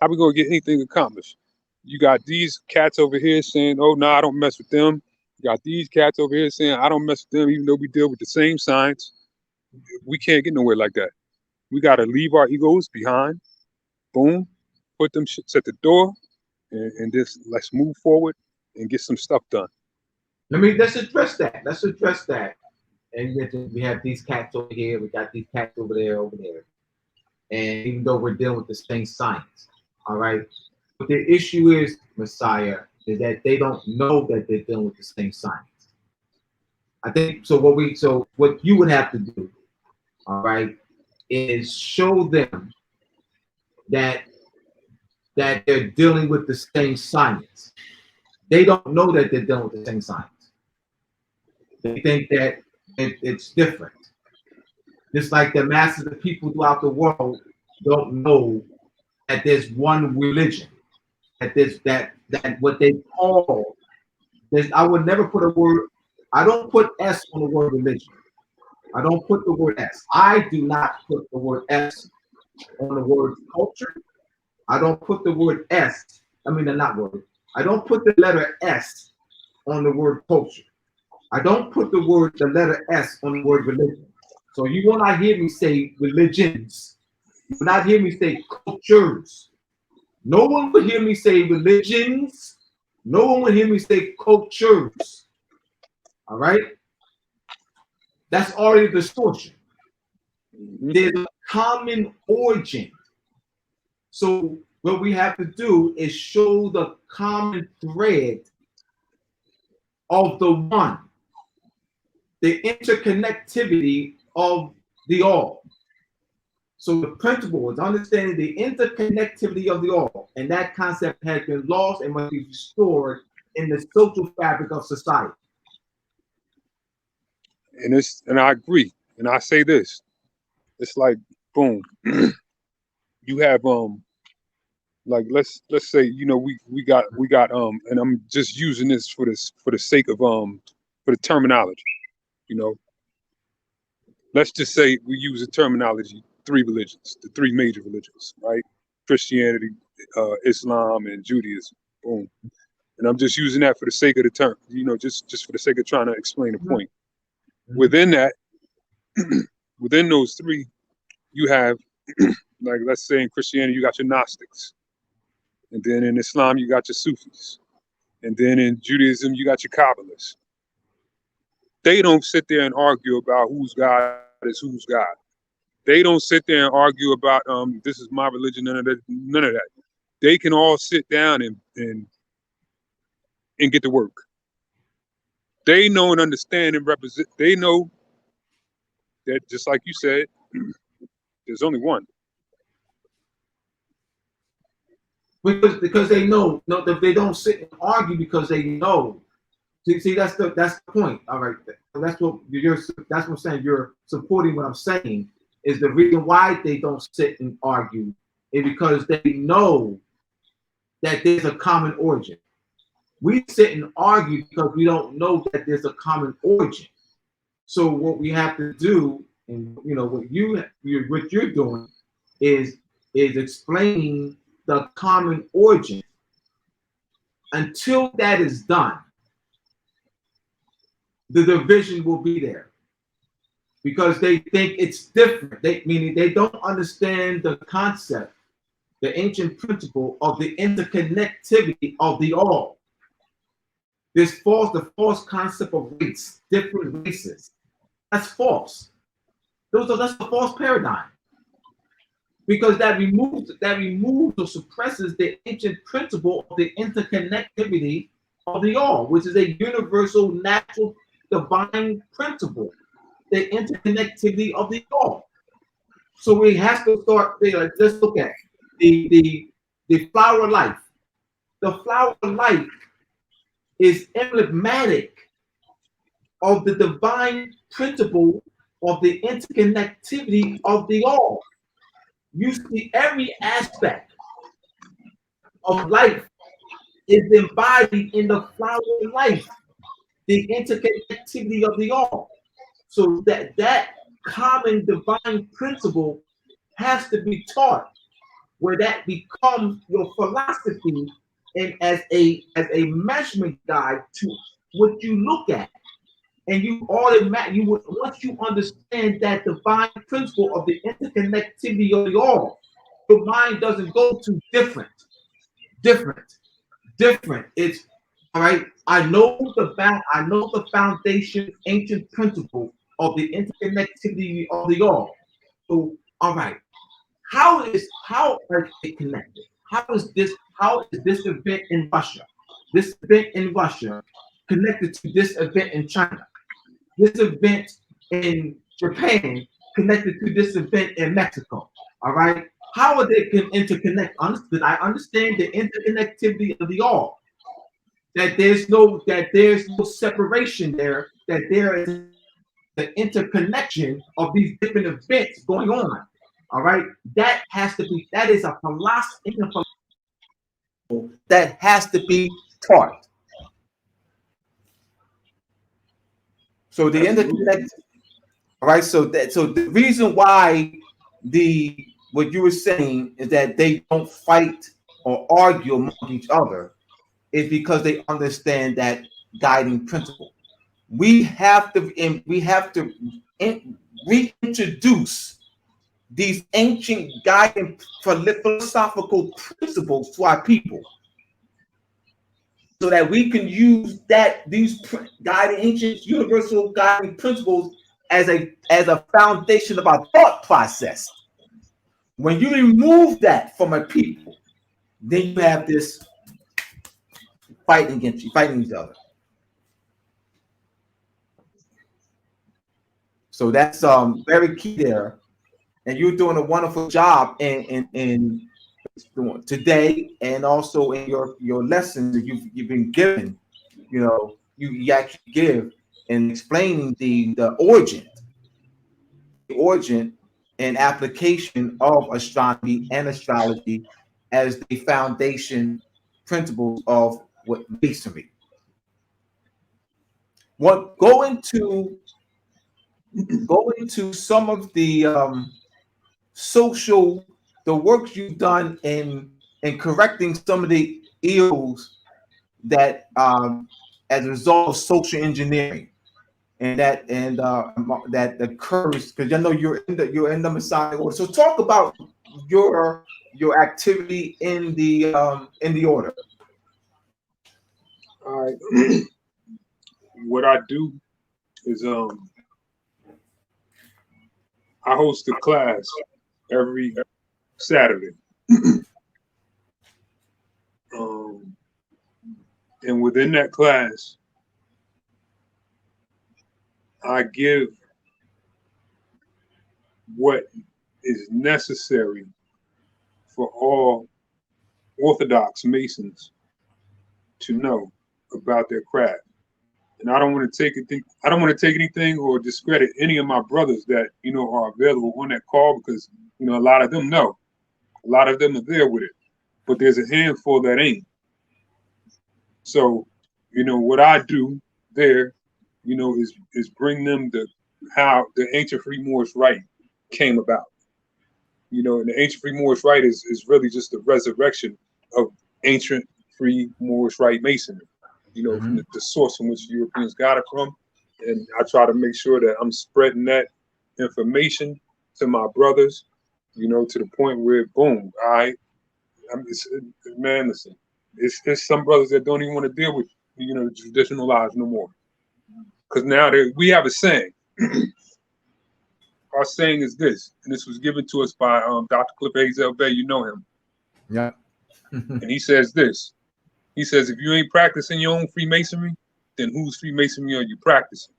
How we gonna get anything accomplished? You got these cats over here saying, "Oh no, I don't mess with them." You got these cats over here saying, "I don't mess with them," even though we deal with the same science. We can't get nowhere like that. We got to leave our egos behind. Boom, put them shits at the door, and just let's move forward and get some stuff done. Let's address that. Let's address that. And we have these cats over here. We got these cats over there. and even though we're dealing with the same science, all right. But the issue is, Messiah, is that they don't know that they're dealing with the same science. I think so. What you would have to do, all right, is show them that they're dealing with the same science. They don't know that they're dealing with the same science. They think that it's different. Just like the masses of people throughout the world don't know that there's one religion, that there's that what they call. I would never put a word. I don't put S on the word religion. I don't put the word S. I do not put the word S on the word culture. I don't put the word S. I mean, not word. I don't put the letter S on the word culture. I don't put the letter S on the word religion. So you will not hear me say religions. You will not hear me say cultures. No one will hear me say religions. No one will hear me say cultures. All right? That's already a distortion. There's a common origin. So what we have to do is show the common thread of the one, the interconnectivity of the all. So the principle is understanding the interconnectivity of the all, and that concept has been lost and must be restored in the social fabric of society. And I agree. And I say this, it's like, boom, you have like let's say, you know, we got and I'm just using this for the sake of for the terminology, you know. Let's just say we use the terminology three religions, the three major religions, right? Christianity, Islam, and Judaism. Boom. And I'm just using that for the sake of the term, you know, just for the sake of trying to explain the point. Within that, within those three, you have, like, let's say in Christianity, you got your Gnostics. And then in Islam, you got your Sufis. And then in Judaism, you got your Kabbalists. They don't sit there and argue about whose God is whose God. They don't sit there and argue about this is my religion, none of that. They can all sit down and get to work. They know and understand and represent. They know that, just like you said, there's only one. Because they know, no, they don't sit and argue because they know. See, that's the point. All right, that's what I'm saying. You're supporting what I'm saying. Is the reason why they don't sit and argue is because they know that there's a common origin. We sit and argue because we don't know that there's a common origin. So what we have to do, and you know what you're doing, is explaining the common origin. Until that is done, the division will be there because they think it's different. Meaning they don't understand the concept, the ancient principle of the interconnectivity of the all. The false concept of race, different races. That's false. That's a false paradigm. Because that removes or suppresses the ancient principle of the interconnectivity of the all, which is a universal, natural, divine principle, the interconnectivity of the all. So we have to start. Let's look at the flower of life. The flower of life is emblematic of the divine principle of the interconnectivity of the all. You see, every aspect of life is embodied in the flower of life, the interconnectivity of the all. So that common divine principle has to be taught, where that becomes your philosophy and as a measurement guide to what you look at. And you would, once you understand that divine principle of the interconnectivity of the all, your mind doesn't go to different. It's all right. I know the foundation, ancient principle of the interconnectivity of the all. So, all right, how are they connected? How is this event in Russia, this event in Russia connected to this event in China, this event in Japan connected to this event in Mexico? All right. How are they can interconnect? Understood. I understand the interconnectivity of the all. That there's no separation there. That there is the interconnection of these different events going on. All right. That has to be. That is a philosophy that has to be taught. So the Absolutely. interconnect. All right. So the reason why the what you were saying is that they don't fight or argue among each other is because they understand that guiding principle. We have to reintroduce these ancient guiding philosophical principles to our people so that we can use these guiding ancient universal guiding principles as a foundation of our thought process. When you remove that from a people, then you have this fighting each other. So that's very key there. And you're doing a wonderful job in today and also in your lessons that you've been given. You actually give in explaining the origin and application of astronomy and astrology as the foundation principles of what masonry. What go into some of the social the work you've done in correcting some of the ills that as a result of social engineering and that occurs because I know you're in the Masonic order. So talk about your activity in the order. All right. What I do is I host a class every Saturday. And within that class, I give what is necessary for all Orthodox Masons to know about their craft. And I don't want to take anything or discredit any of my brothers that are available on that call because a lot of them know, a lot of them are there with it, but there's a handful that ain't. So, what I do there, is bring them how the ancient free Moorish rite came about. And the ancient free Moorish rite is really just the resurrection of ancient free Moorish rite masonry. From the source from which Europeans got it from, and I try to make sure that I'm spreading that information to my brothers. To the point where boom, man, listen, it's some brothers that don't even want to deal with the traditional lives no more, because now we have a saying. Our saying is this, and this was given to us by Dr. Cliff Hazel Bay. You know him. Yeah. And he says this. He says, if you ain't practicing your own Freemasonry, then whose Freemasonry are you practicing?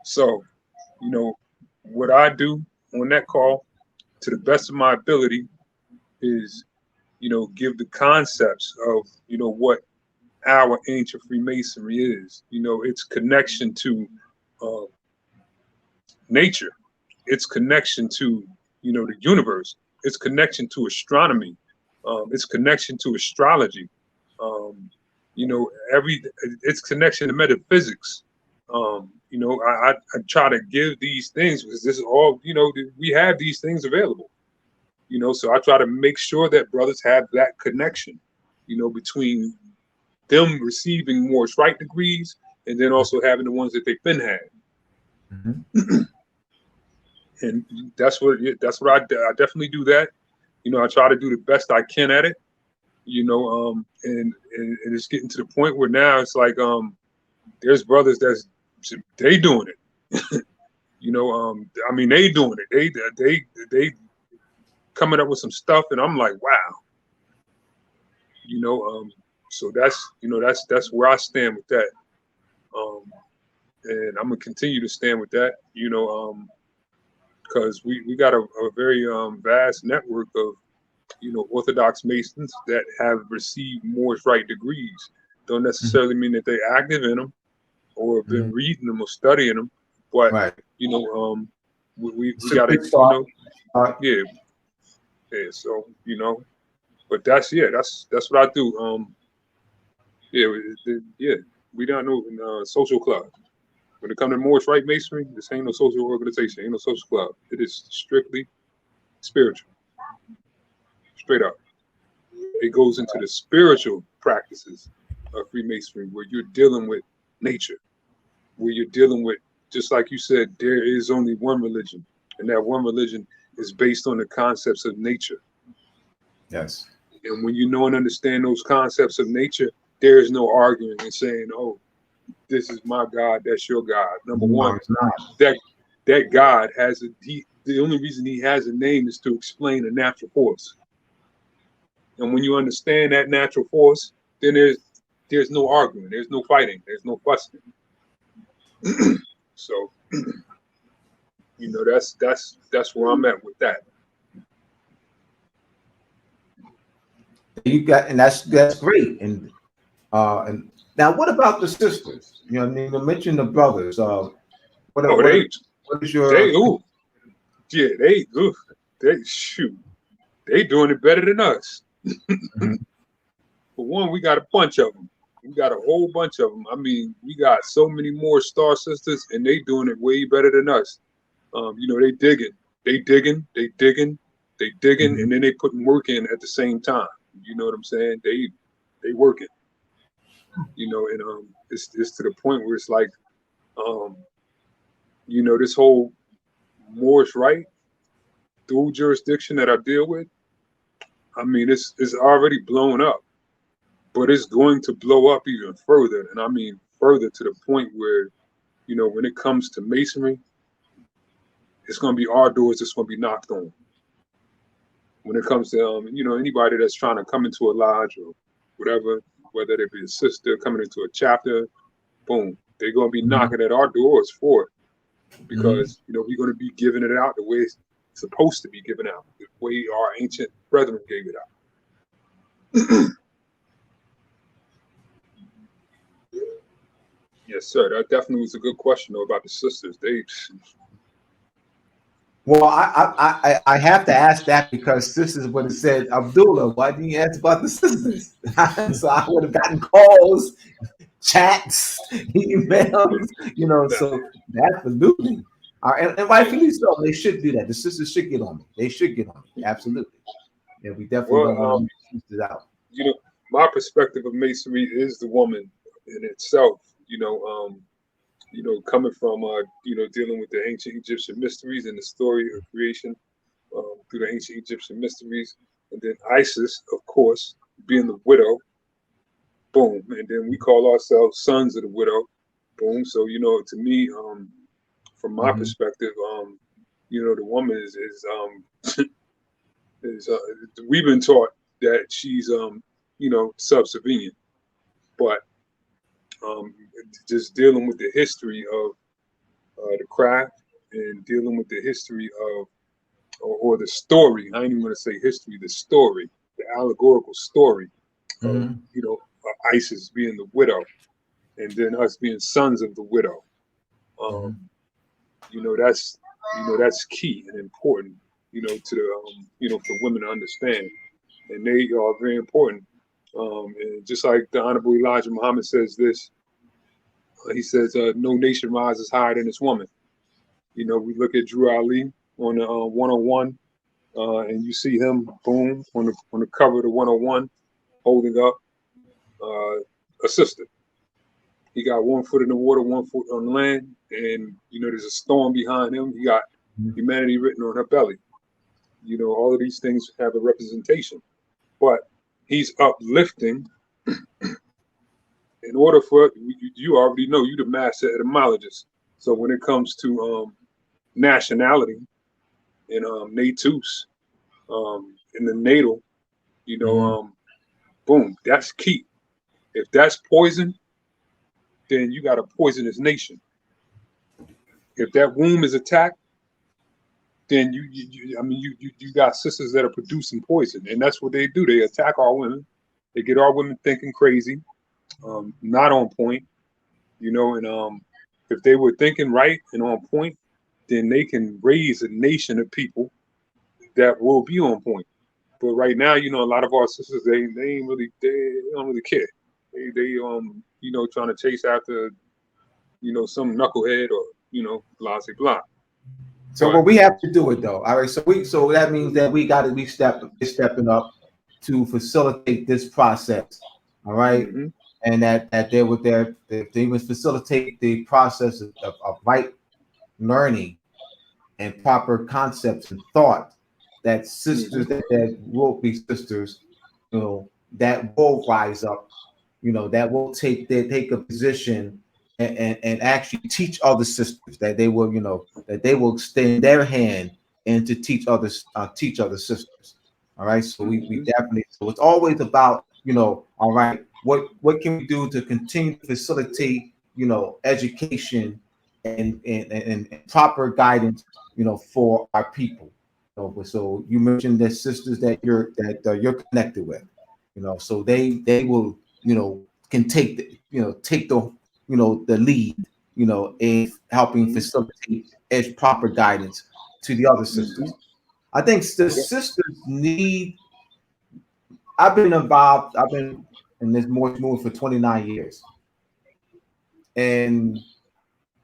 So, what I do on that call, to the best of my ability, is, give the concepts of, what our ancient Freemasonry is. Its connection to nature, its connection to, the universe, its connection to astronomy, its connection to astrology, its connection to metaphysics. I try to give these things because this is all, we have these things available, so I try to make sure that brothers have that connection, between them receiving more Rite degrees and then also having the ones that they've been had. Mm-hmm. And that's what I definitely do that. I try to do the best I can at it, and it's getting to the point where now it's like, there's brothers they doing it. I mean, they doing it. They coming up with some stuff, and I'm like, wow. So that's where I stand with that. And I'm gonna continue to stand with that. Because we got a very vast network of Orthodox Masons that have received Moorish Rite degrees. Don't necessarily mean that they're active in them or have been reading them or studying them, but Right. we It's a got good to start. yeah. So but that's what I do. We don't know in social club. When it comes to Moorish Rite Masonry, this ain't no social organization, ain't no social club. It is strictly spiritual, straight up. It goes into the spiritual practices of Freemasonry, where you're dealing with nature, where you're dealing with, just like you said, there is only one religion, and that one religion is based on the concepts of nature. Yes. And when you know and understand those concepts of nature, there is no arguing and saying, "Oh, this is my God, that's your God." Number one, that God has the only reason he has a name is to explain a natural force. And when you understand that natural force, then there's no arguing, there's no fighting, there's no fussing. So, that's where I'm at with that. And that's great. And now, what about the sisters? I mean, you mentioned the brothers. What is your? They doing it better than us. For one, we got a bunch of them. We got a whole bunch of them. I mean, we got so many more star sisters, and they doing it way better than us. They digging, and then they putting work in at the same time. You know what I'm saying? They working. And it's to the point where it's like, this whole Moorish Rite dual jurisdiction that I deal with. I mean, it's already blown up, but it's going to blow up even further. And I mean, further to the point where, when it comes to Masonry, it's going to be our doors that's going to be knocked on. When it comes to, anybody that's trying to come into a lodge or whatever, whether they be a sister coming into a chapter, boom, they're going to be knocking at our doors for it. Because, we're going to be giving it out the way it's supposed to be given out, the way our ancient brethren gave it out. Yes, sir. That definitely was a good question, though, about the sisters. Well, I have to ask that because this is what it said. Abdullah, why didn't you ask about the sisters? So I would have gotten calls, chats, emails, so absolutely. And rightfully so. They should do that. The sisters should get on me. They should get on me. Absolutely. Yeah, we definitely don't want to sisters out. My perspective of Masonry is the woman in itself, coming from, dealing with the ancient Egyptian mysteries and the story of creation through the ancient Egyptian mysteries. And then Isis, of course, being the widow, boom. And then we call ourselves sons of the widow, boom. So, to me, from my perspective, the woman is we've been taught that she's, subservient, but just dealing with the history of the craft and dealing with the history of, or the story, I ain't even going to say history, the story, the allegorical story of, Isis being the widow and then us being sons of the widow. That's key and important, to the, for women to understand. And they are very important. And just like the Honorable Elijah Muhammad says this, he says, no nation rises higher than its woman. We look at Drew Ali on the 101, and you see him, boom, on the cover of the 101, holding up a sister. He got 1 foot in the water, 1 foot on land, and there's a storm behind him. He got humanity written on her belly. All of these things have a representation, but he's uplifting. In order for you already know, you're the master etymologist. So when it comes to nationality and natus in the natal, you know, boom, that's key. If that's poison, then you got a poisonous nation. If that womb is attacked, then you got sisters that are producing poison, and that's what they do. They attack our women. They get our women thinking crazy, not on point, you know. And if they were thinking right and on point, then they can raise a nation of people that will be on point. But right now, you know, a lot of our sisters they ain't really they don't really care. They you know, trying to chase after, you know, some knucklehead or, you know, blah blah blah. So what we have to do it though. All right. So that means that we got to be stepping up to facilitate this process. All right? And that they would they would facilitate the process of right learning and proper concepts and thought that sisters that will be sisters, you know, that will rise up, you know, that will take a position and actually teach other sisters, that they will, you know, that they will extend their hand and to teach other sisters. All right. So we definitely, so it's always about, you know, all right, what can we do to continue to facilitate, you know, education and proper guidance, you know, for our people. So you mentioned that sisters that you're connected with, you know, so they will, you know, can take the, you know, the lead, you know, in helping facilitate proper guidance to the other sisters. I think the sisters need. I've been involved. I've been in this movement for 29 years, and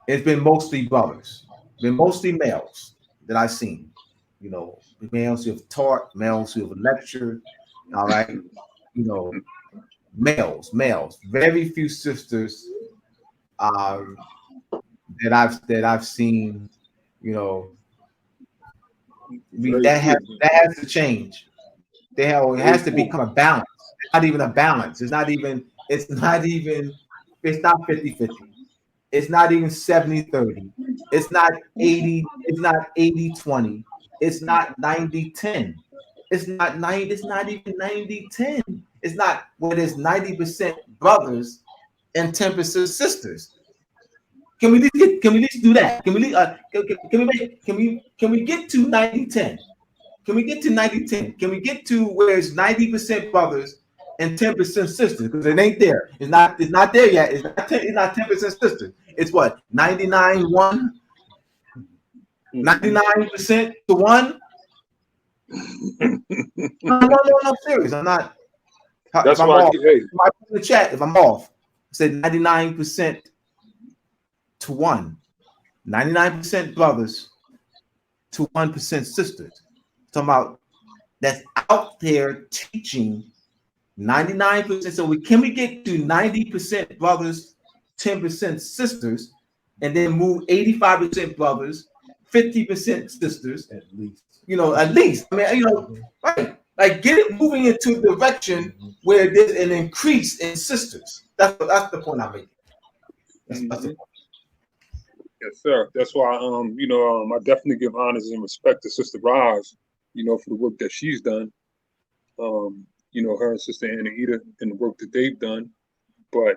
it's been mostly brothers, been mostly males that I've seen. You know, males who have taught, males who have lectured. All right, you know, males. Very few sisters that I've seen. You know, that has to change. It has to become a balance. It's not even a balance. It's not 50-50. It's not even 70-30. It's not 80, it's not 80-20. It's not 90-10. It's not even 90-10. It's not when it's 90% brothers and 10% sisters. Can we at least do that? Can we get to 90-10? Can we get to 90-10? Can we get to where it's 90% brothers and 10% sisters? Because it ain't there. It's not there yet. It's not 10% sisters. It's what? 99-1? 99% to 1? No, serious. I'm not. That's if I'm why off, hey. in the chat, if I'm off, I said 99% to 1. 99% brothers to 1% sisters. Talking about that's out there teaching 99%. So can we get to 90% brothers, 10% sisters, and then move 85% brothers, 50% sisters, at least. You know, at least. I mean, you know, right. Like get it moving into a direction where there's an increase in sisters. That's the point I'm making. That's the point. Yes, sir. That's why you know, I definitely give honors and respect to Sister Raj, you know, for the work that she's done. You know, her and Sister Anahita and the work that they've done. But,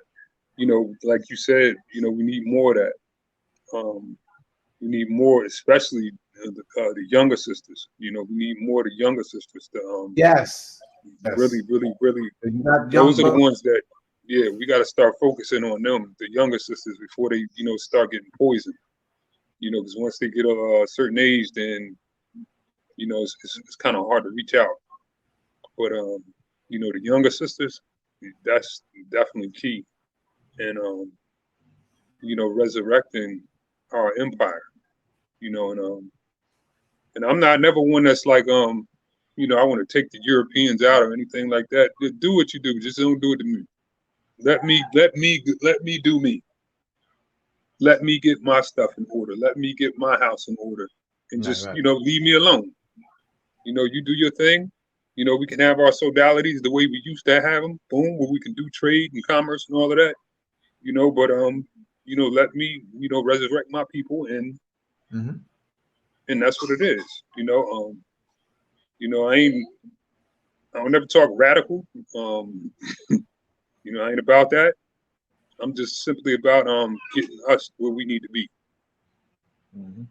you know, like you said, you know, we need more of that. We need more, especially the younger sisters. You know, we need more of the younger sisters to yes. Really. Those are the ones that, yeah, we got to start focusing on them, the younger sisters, before they, you know, start getting poisoned. You know, because once they get a certain age, then, you know, it's kind of hard to reach out. But you know, the younger sisters, that's definitely key. And you know, resurrecting our empire. You know, and I'm never one that's like you know, I want to take the Europeans out or anything like that. Just do what you do, just don't do it to me. Let me do me. Let me get my stuff in order. Let me get my house in order, and just you know, leave me alone. You know, you do your thing. You know, we can have our sodalities the way we used to have them. Boom, where we can do trade and commerce and all of that. You know, but you know, let me, you know, resurrect my people and and that's what it is. I don't never talk radical. I ain't about that. I'm just simply about getting us where we need to be. Mhm.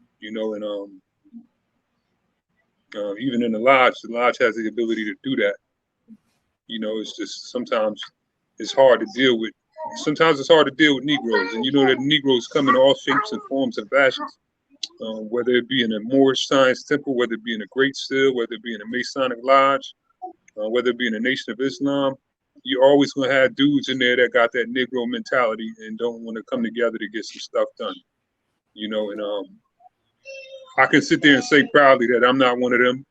And even in the lodge has the ability to do that. It's just sometimes it's hard to deal with. Sometimes it's hard to deal with Negroes, and that Negroes come in all shapes and forms and fashions. Whether it be in a Moorish Science Temple, whether it be in a Great Seal, whether it be in a Masonic Lodge, whether it be in the Nation of Islam, you're always going to have dudes in there that got that Negro mentality and don't want to come together to get some stuff done. And I can sit there and say proudly that I'm not one of them.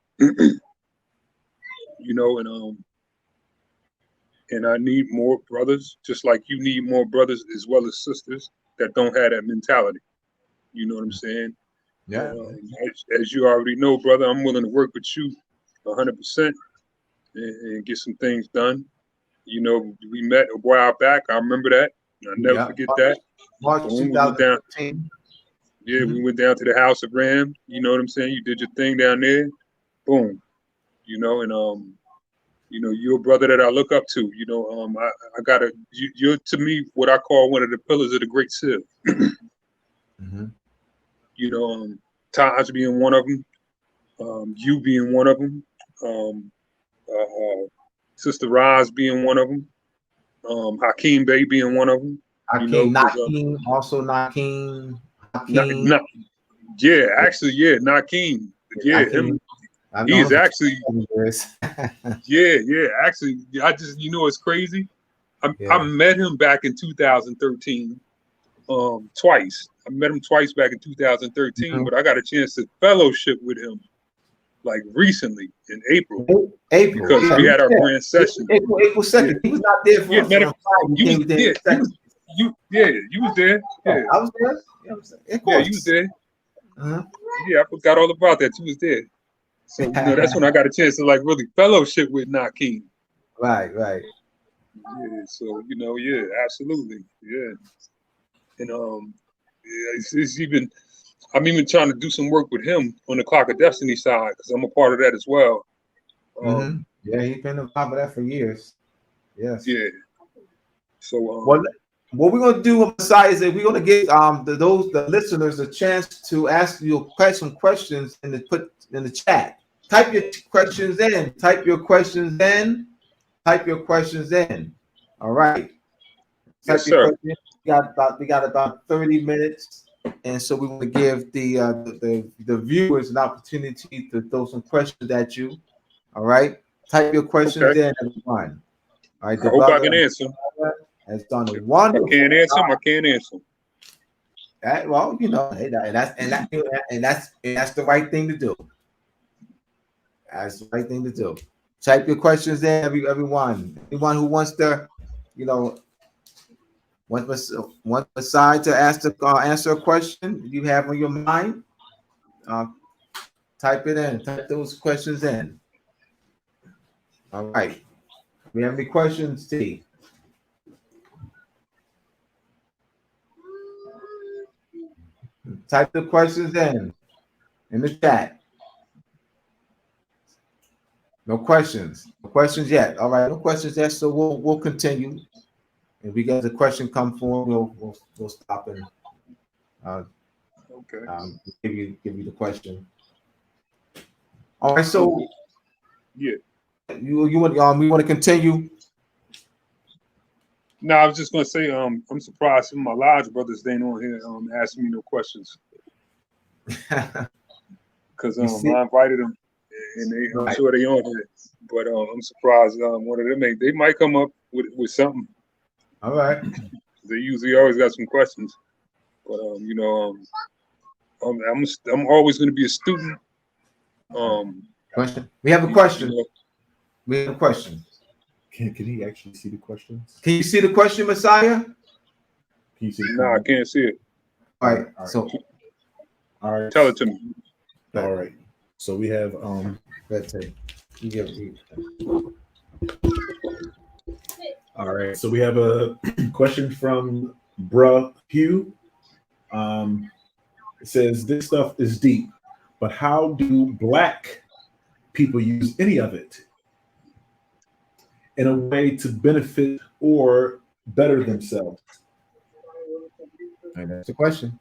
And I need more brothers, just like you need more brothers as well as sisters that don't have that mentality. You know what I'm saying? Yeah. As you already know, brother, I'm willing to work with you 100% and get some things done. We met a while back. I remember that. I'll never forget that. March Boom, 2015. We went down to the house of Ram. You know what I'm saying? You did your thing down there. Boom. You're a brother that I look up to. You're to me what I call one of the pillars of the Great Seal. Taj being one of them, you being one of them, Sister Roz being one of them, Hakeem Bey being one of them. Nakeem, also Nakeem. Nakeem. Yeah, him. He's actually, actually, it's crazy. I met him back in 2013, twice. I met him twice back in 2013, but I got a chance to fellowship with him like recently in April because we had our grand session. April 2nd. He was not there for us. You was there. Yeah, I was there. Yeah, you was there. Yeah, I forgot all about that. You was there. So that's when I got a chance to like really fellowship with Nakeem. Right. Yeah. So absolutely. Yeah. And it's even. I'm even trying to do some work with him on the Clock of Destiny side because I'm a part of that as well. Yeah, he's been involved with that for years. Yes. Yeah. So what we're gonna do, Messiah, is that we're gonna give the listeners a chance to ask you some questions and put in the chat. Type your questions in. All right. Yes, sir. We got about 30 minutes, and so we want to give the viewers an opportunity to throw some questions at you. All right. Type your questions in, everyone. All right. I hope I can answer. Has done a wonderful. I can't answer. I can't answer. Well, that's the right thing to do. That's the right thing to do. Type your questions in, everyone. Anyone who wants to, want Messiah to answer a question you have on your mind, type it in. Type those questions in. All right. We have any questions, T? Type the questions in the chat. No questions. No questions yet. All right. No questions yet. So we'll continue. If we get the question come forward, we'll stop and give you the question. All right. So yeah, you want we want to continue. No, I was just gonna say I'm surprised some of my lodge brothers ain't on here asking me no questions because I invited them and I'm sure they on here, but I'm surprised one of them they might come up with something. All right. They usually always got some questions, but I'm always going to be a student. Question. We have a question. We have a question. Can he actually see the questions? Can you see the question, Messiah? Can you see I can't see it. All right. So, all right. Tell it to me. All right. So we have let's say you give all right. So we have a question from Bruh Hugh. It says, this stuff is deep, but how do Black people use any of it in a way to benefit or better themselves? And that's the question.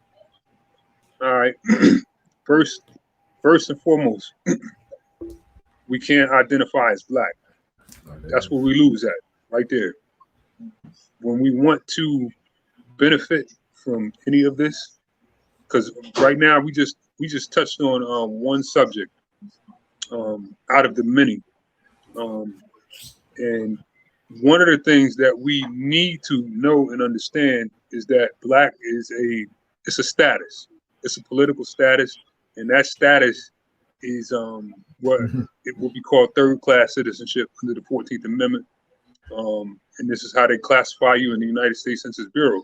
All right. First and foremost, we can't identify as Black. That's where we lose at, right there. When we want to benefit from any of this, because right now we just touched on one subject out of the many, and one of the things that we need to know and understand is that Black is it's a status, it's a political status, and that status is what it will be called third-class citizenship under the 14th Amendment. And this is how they classify you in the United States Census Bureau.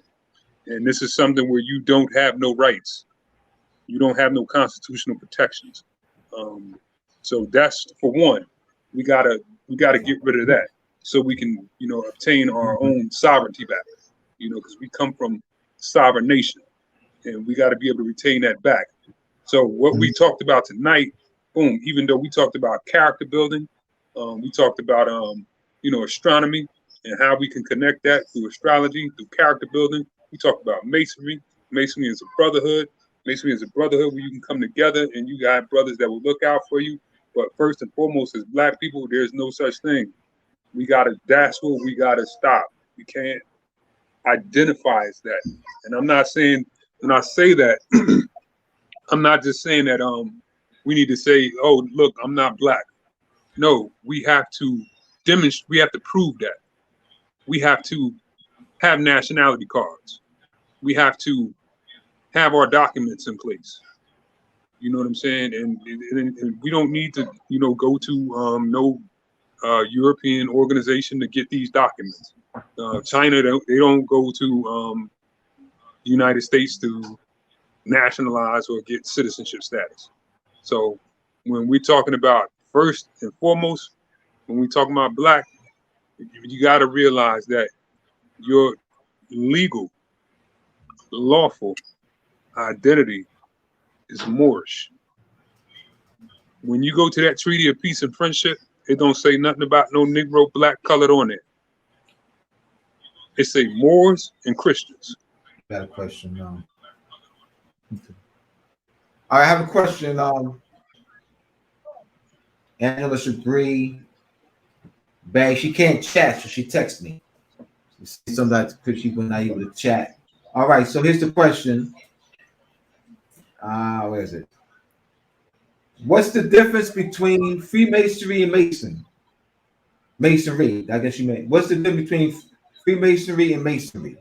And this is something where you don't have no rights. You don't have no constitutional protections. So that's for one. We gotta get rid of that so we can, obtain our own sovereignty back. Because we come from sovereign nation, and we got to be able to retain that back. So what we talked about tonight, boom. Even though we talked about character building, we talked about astronomy and how we can connect that through astrology, through character building. We talked about masonry. Masonry is a brotherhood. Masonry is a brotherhood where you can come together and you got brothers that will look out for you. But first and foremost, as Black people, there's no such thing. That's what we gotta stop. We can't identify as that. And I'm not saying, when I say that, I'm not just saying that we need to say, oh, look, I'm not Black. No, we have to demonstrate, we have to prove that. We have to have nationality cards. We have to have our documents in place. You know what I'm saying? And we don't need to, go to no European organization to get these documents. China, they don't go to the United States to nationalize or get citizenship status. So when we're talking about first and foremost, when we're talking about Black, you got to realize that your legal, lawful identity is Moorish. When you go to that Treaty of Peace and Friendship, it don't say nothing about no Negro, Black, colored on it. It say Moors and Christians. Got a question. I have a question. Angela Shabri, Bay, she can't chat, so she texts me. Sometimes because she was not able to chat. All right, so here's the question. Where is it? What's the difference between Freemasonry and Masonry? I guess you meant. What's the difference between Freemasonry and Masonry?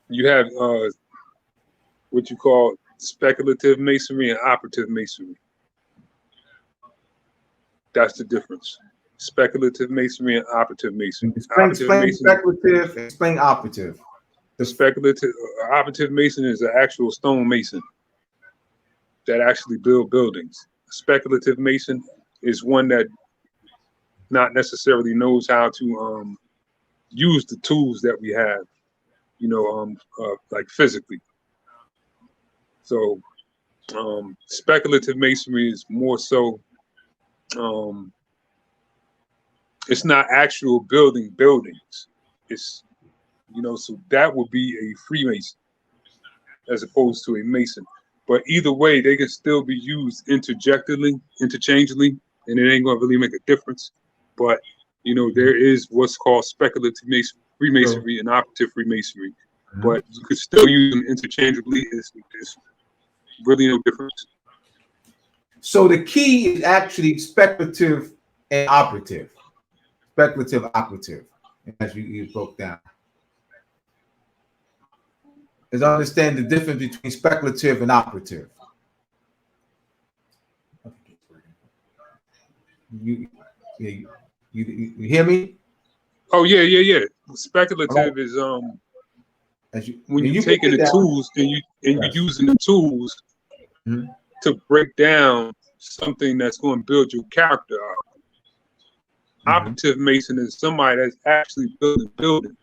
You have what you call speculative masonry and operative masonry. That's the difference. Speculative masonry and operative masonry. Explain speculative, explain operative. The speculative operative mason is an actual stone mason that actually build buildings. Speculative mason is one that not necessarily knows how to use the tools that we have, like physically. So speculative masonry is more so, it's not actual building buildings. It's, so that would be a Freemason as opposed to a Mason. But either way, they can still be used interchangeably, and it ain't gonna really make a difference. But there is what's called speculative Freemasonry and operative Freemasonry. But you could still use them interchangeably. It's really no difference. So the key is actually speculative and operative. Speculative, operative, as you broke down. Is understand the difference between speculative and operative. You hear me? Oh yeah. Speculative is when you're taking the tools and you're using the tools to break down something that's going to build your character up. Operative Mason is somebody that's actually building buildings.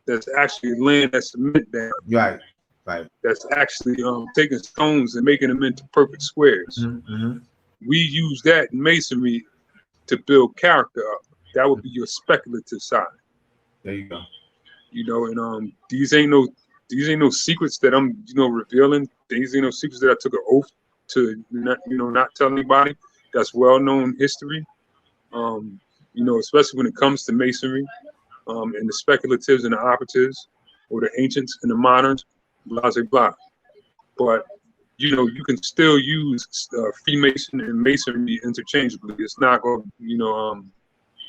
that's actually laying that cement down. Right. Right. That's actually taking stones and making them into perfect squares. Mm-hmm. We use that in masonry to build character up. That would be your speculative side. There you go. You know, and these ain't no secrets that I'm, revealing. These ain't no secrets that I took an oath to not tell anybody. That's well-known history. Especially when it comes to masonry, and the speculatives and the operatives, or the ancients and the moderns, blah, blah, blah. But, you can still use Freemason and masonry interchangeably. It's not going to,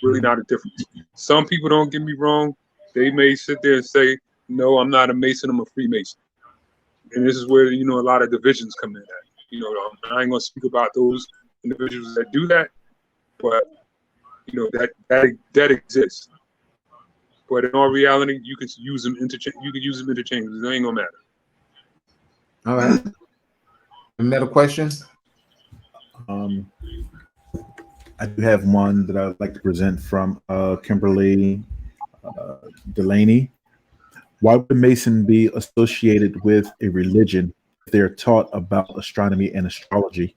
really not a difference. Some people, don't get me wrong, they may sit there and say, no, I'm not a Mason, I'm a Freemason. And this is where, a lot of divisions come in at. I ain't going to speak about those individuals that do that, but, that exists. But in all reality, you can use them interchangeably. It ain't gonna matter. All right. Another question? I do have one that I would like to present from Kimberly Delaney. Why would a Mason be associated with a religion if they're taught about astronomy and astrology?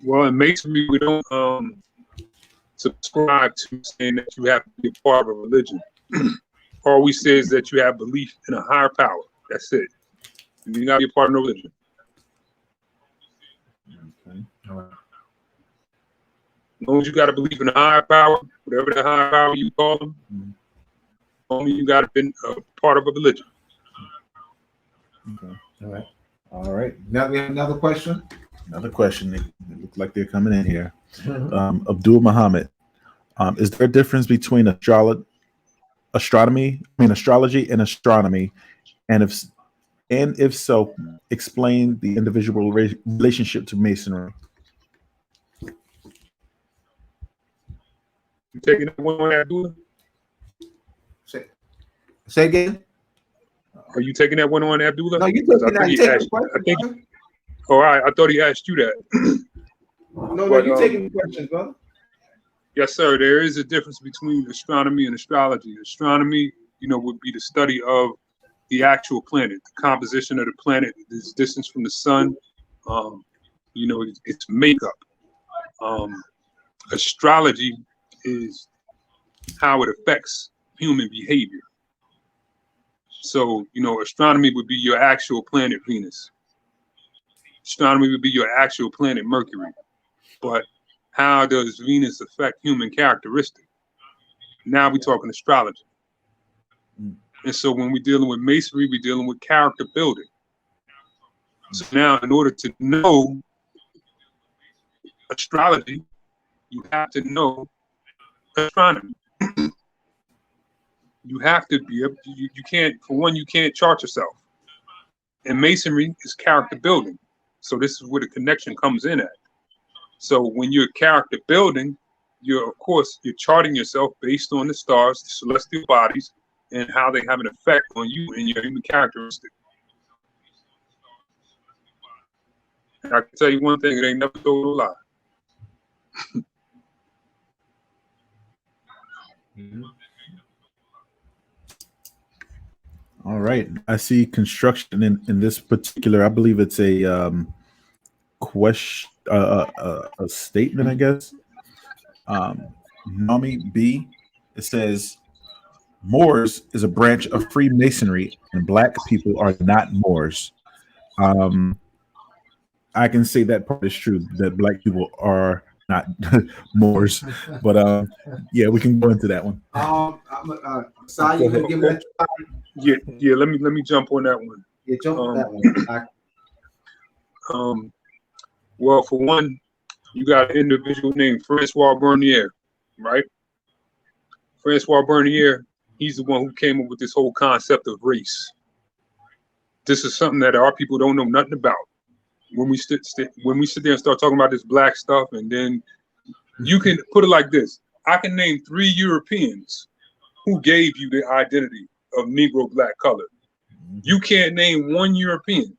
Well, in masonry, we don't subscribe to saying that you have to be a part of a religion. All we say is that you have belief in a higher power. That's it. You gotta be a part of no religion. Okay. All right. As long as you got to believe in a higher power, whatever the higher power you call them, only you got to be a part of a religion. Okay. All right. All right. Now we have another question. Another question. It looks like they're coming in here. Abdul Muhammad. Is there a difference between astrology and astronomy? And if so, explain the individual relationship to masonry. You taking that one on Abdullah? Say again. Are you taking that one on Abdullah? No, you taking the question. All right, I thought he asked you that. No, you taking the questions, brother. Yes, sir. There is a difference between astronomy and astrology. Astronomy, would be the study of the actual planet, the composition of the planet, its distance from the sun, its makeup. Astrology is how it affects human behavior. So, astronomy would be your actual planet Venus. Astronomy would be your actual planet Mercury. But how does Venus affect human characteristics? Now we're talking astrology. And so when we're dealing with masonry, we're dealing with character building. So now in order to know astrology, you have to know astronomy. You have to be able, you can't, for one, you can't chart yourself. And masonry is character building. So this is where the connection comes in at. So when you're character building, you're charting yourself based on the stars, the celestial bodies, and how they have an effect on you and your human characteristic. And I can tell you one thing, it ain't never told a lie. All right. I see construction in this particular, I believe it's a question, a statement, I guess. Nami B, it says, Moors is a branch of Freemasonry and Black people are not Moors. I can say that part is true, that Black people are not Moors, but yeah, we can go into that one. Sai, you gonna give that? Yeah. Let me jump on that one. Yeah, jump on that one. Well, for one, you got an individual named Francois Bernier, right? Francois Bernier, he's the one who came up with this whole concept of race. This is something that our people don't know nothing about. When we sit there and start talking about this Black stuff, and then you can put it like this: I can name 3 Europeans who gave you the identity of Negro, Black, colored. You can't name 1 European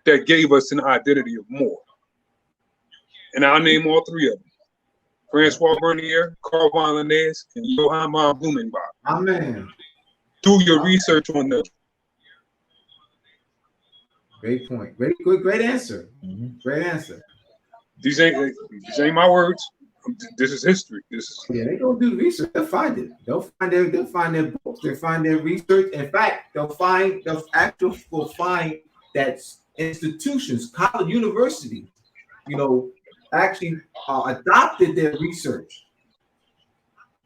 that gave us an identity of Moor. And I'll name all 3 of them. Francois Bernier, Carl von Linnaeus, and Johann von Blumenbach. Amen. Do your research on them. Great point. Great answer. Great answer. These ain't my words. This is history. This is Yeah, they gonna do the research. They'll find it. They'll find their books. They'll find their research. In fact, they'll find that institutions, college, universities, actually adopted their research.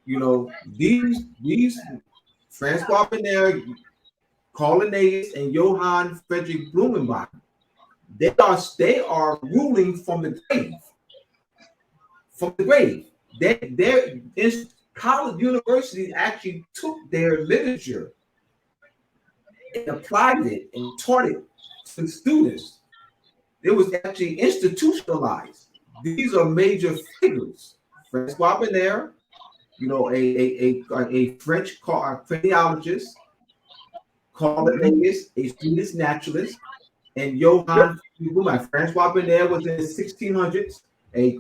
These Francois Bernier, Carl Linnaeus, and Johann Friedrich Blumenbach, they are ruling from the grave. From the grave. Their college universities actually took their literature and applied it and taught it to students. It was actually institutionalized. These are major figures. Francois Bernier, a French craniologist, Carl Linnaeus, a Swedish naturalist, and Johann Francois Bernier was in the 1600s, a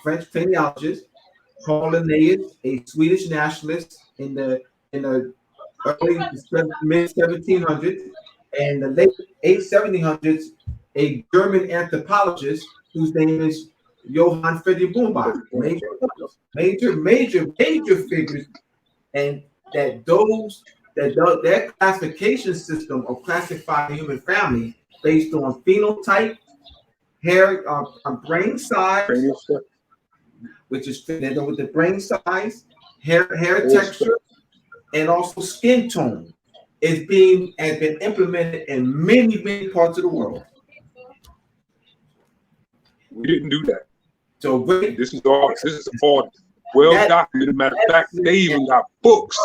French craniologist, Carl Linnaeus, a Swedish nationalist in the early mid 1700s, and the late 1700s, a German anthropologist whose name is Johann Friedrich Blumenbach. Major figures, and their classification system of classifying the human family based on phenotype, hair, brain size, which is with the brain size, hair texture, and also skin tone, has been implemented in many parts of the world. we didn't do that. So This is all well documented. Matter of fact, they even got books.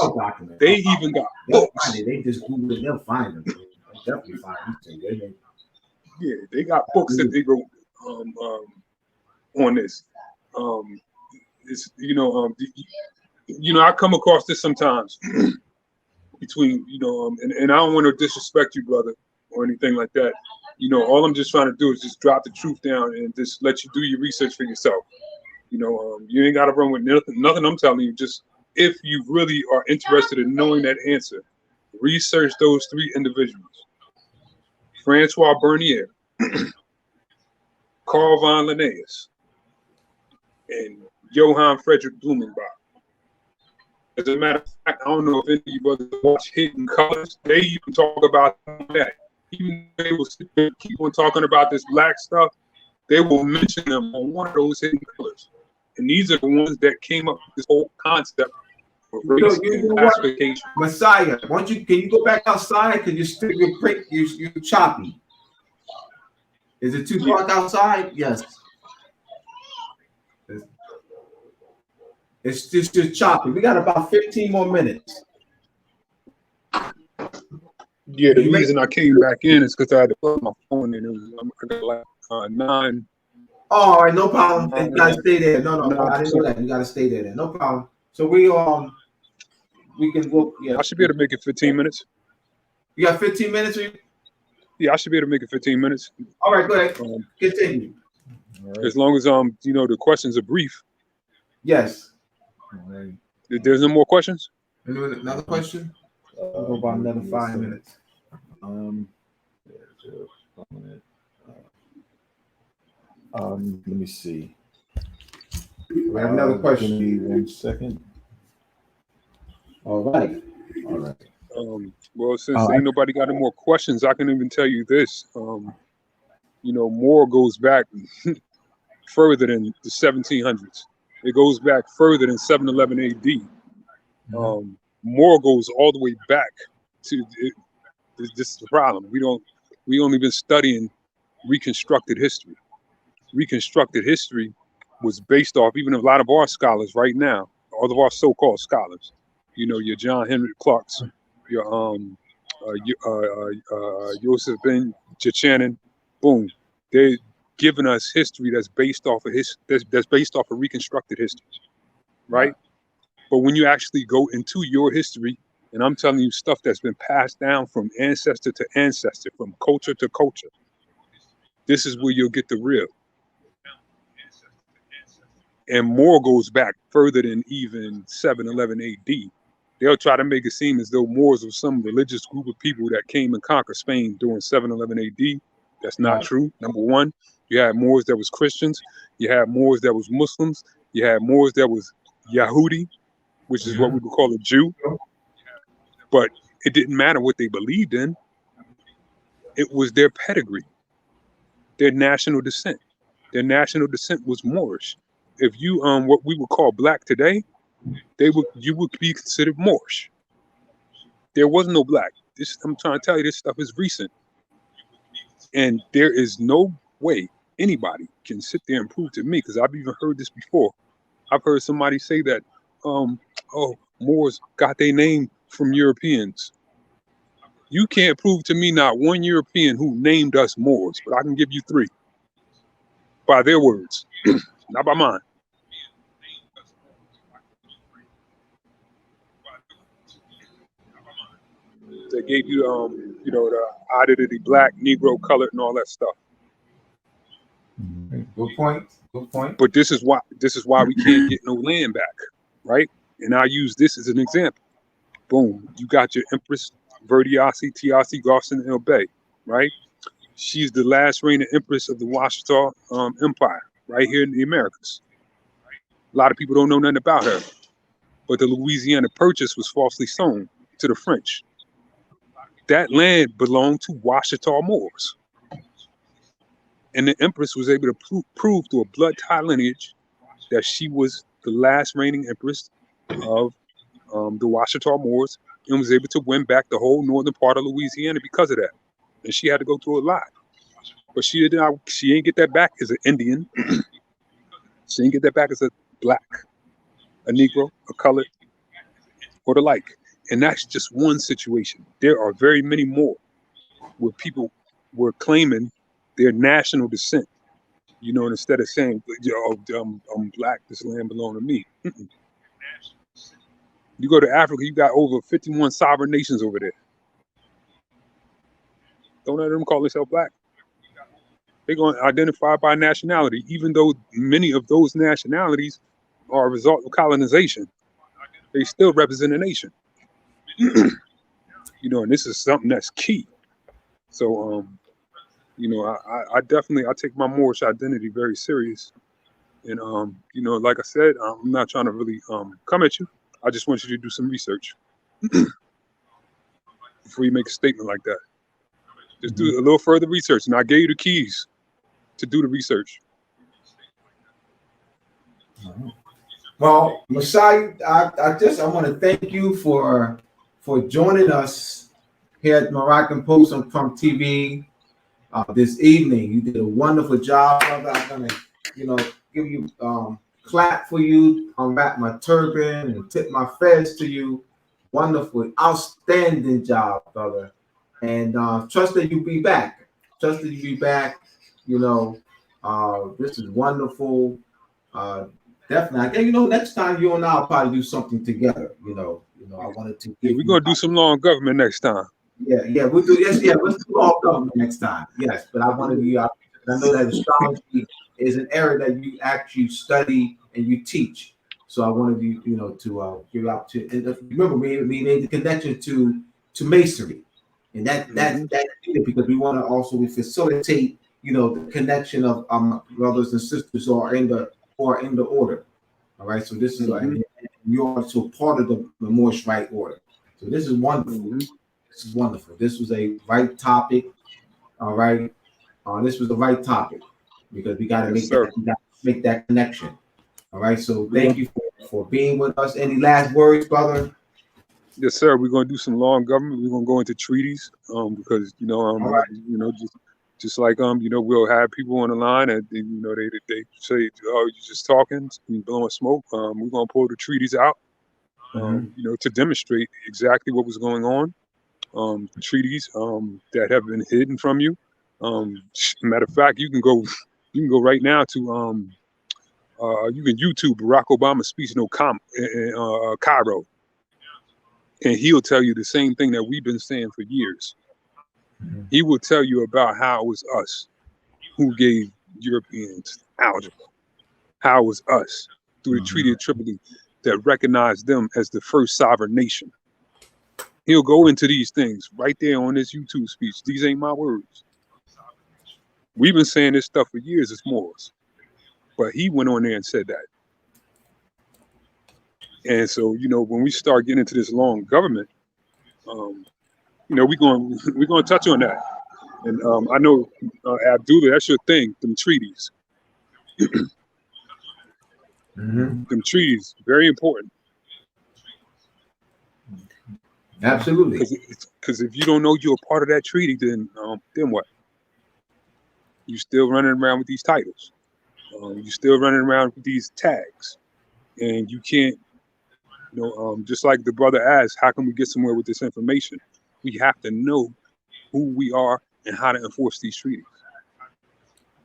They even got books. They just Google it, they'll find them. They'll definitely find them. Yeah, they got books that they wrote on this. It's I come across this sometimes between and I don't want to disrespect you, brother, or anything like that. All I'm just trying to do is just drop the truth down and just let you do your research for yourself. You ain't got to run with nothing I'm telling you. Just if you really are interested in knowing that answer, research those three individuals: Francois Bernier, Carl von Linnaeus, and Johann Friedrich Blumenbach. As a matter of fact, I don't know if any of you brothers watch Hidden Colors. They even talk about that. Even though they will keep on talking about this black stuff, they will mention them on one of those hidden colors. And these are the ones that came up with this whole concept of race and classification. Messiah, can you go back outside? Because you're choppy. Is it too dark outside? Yes. It's just choppy. We got about 15 more minutes. Yeah, the reason I came back in is because I had to plug my phone in. I got like 9. Oh, all right, no problem. You gotta stay there. No, I didn't know that. You gotta stay there. Then. No problem. So we can go. Yeah, I should be able to make it 15 minutes. You got 15 minutes? Yeah, I should be able to make it 15 minutes. All right, go ahead. Continue. Right. As long as the questions are brief. Yes. All right. There's no more questions? Another question? We'll go about another 5 minutes. Let me see. We have another question. Give me 1 second. All right. Well, since ain't nobody got any more questions, I can even tell you this. More goes back further than the 1700s. It goes back further than 711 AD. More goes all the way back to this is the problem. We only been studying reconstructed history. Reconstructed history was based off even a lot of our scholars right now, all of our so-called scholars. Your John Henry Clarks, your Joseph Ben Jachanan, boom. They're giving us history that's based off of that's based off of reconstructed history, right? But when you actually go into your history, and I'm telling you stuff that's been passed down from ancestor to ancestor, from culture to culture, this is where you'll get the real. and more goes back further than even 711 AD. They'll try to make it seem as though Moors were some religious group of people that came and conquered Spain during 711 AD. That's not Right. true. Number one, you had Moors that was Christians. You had Moors that was Muslims. You had Moors that was Yahudi, which is what we would call a Jew. But it didn't matter what they believed in. It was their pedigree, their national descent. Their national descent was Moorish. If you what we would call black today, you would be considered Moorish. There was no black. I'm trying to tell you, this stuff is recent. And there is no way anybody can sit there and prove to me, because I've even heard this before. I've heard somebody say that, oh, Moors got their name from Europeans. You can't prove to me not one European who named us Moors, but I can give you 3 by their words, not by mine. They gave you, the identity, black, Negro, colored, and all that stuff. Good point. Good point. But this is why we can't get no land back, right? And I use this as an example. Boom, you got your Empress Verdiasi Tiasi Garson El Bay, right? She's the last reigning empress of the Washita Empire, right here in the Americas. A lot of people don't know nothing about her, but the Louisiana Purchase was falsely sold to the French. That land belonged to Washita Moors. And the empress was able to prove through a blood tie lineage that she was the last reigning empress of the Washita Moors, and was able to win back the whole northern part of Louisiana because of that. And she had to go through a lot. But she ain't get that back as an Indian. She didn't get that back as a black, a Negro, a colored, or the like. And that's just one situation. There are very many more where people were claiming their national descent, and instead of saying, I'm black, this land belongs to me. You go to Africa, you got over 51 sovereign nations over there. Don't let them call themselves black. They're going to identify by nationality, even though many of those nationalities are a result of colonization. They still represent a nation. And this is something that's key. So, I definitely take my Moorish identity very serious. And, like I said, I'm not trying to really come at you. I just want you to do some research before you make a statement like that. Just do a little further research, and I gave you the keys to do the research. Well, Masai, I want to thank you for joining us here at Moroccan Post on Trump TV this evening. You did a wonderful job. I'm gonna, give you clap for you, unwrap my turban, and tip my fez to you. Wonderful, outstanding job, brother. And trust that you'll be back. Trust that you'll be back. This is wonderful. Definitely. I think next time you and I'll probably do something together. I wanted to. Yeah, we're gonna do some law and government next time. Yeah, we'll do. Yes, yeah, let's do all government next time. Yes, but I wanted you. I know that astrology is an area that you actually study and you teach. So I wanted you, to give out to. And remember, we made the connection to Masonry, and that's because we want to also facilitate, the connection of brothers and sisters who are in the order. All right, so this is you're also part of the Moorish Rite order. So this is wonderful. This is wonderful. This was a right topic. All right, this was the right topic because we got to make that connection. All right, so thank you for being with us. Any last words, brother? Yes, sir. We're gonna do some law and government. We're gonna go into treaties, because right. just like we'll have people on the line and they say, oh, you're just talking, you blowing smoke. We're gonna pull the treaties out, to demonstrate exactly what was going on. Treaties that have been hidden from you. Matter of fact, you can go right now to you can YouTube Barack Obama's speech in Cairo, and he'll tell you the same thing that we've been saying for years. He will tell you about how it was us who gave Europeans algebra, how it was us through the Treaty of Tripoli that recognized them as the first sovereign nation. He'll go into these things right there on this YouTube speech. These ain't my words. We've been saying this stuff for years as Moors, but he went on there and said that. And so, you know, when we start getting into this long government, you know, we're going to touch on that. And I know, Abdullah, that's your thing, them treaties. Them treaties, very important. Absolutely. Because if you don't know you're a part of that treaty, then what? You still running around with these titles. You still running around with these tags, and you can't. You know, just like the brother asked, how can we get somewhere with this information? We have to know who we are and how to enforce these treaties.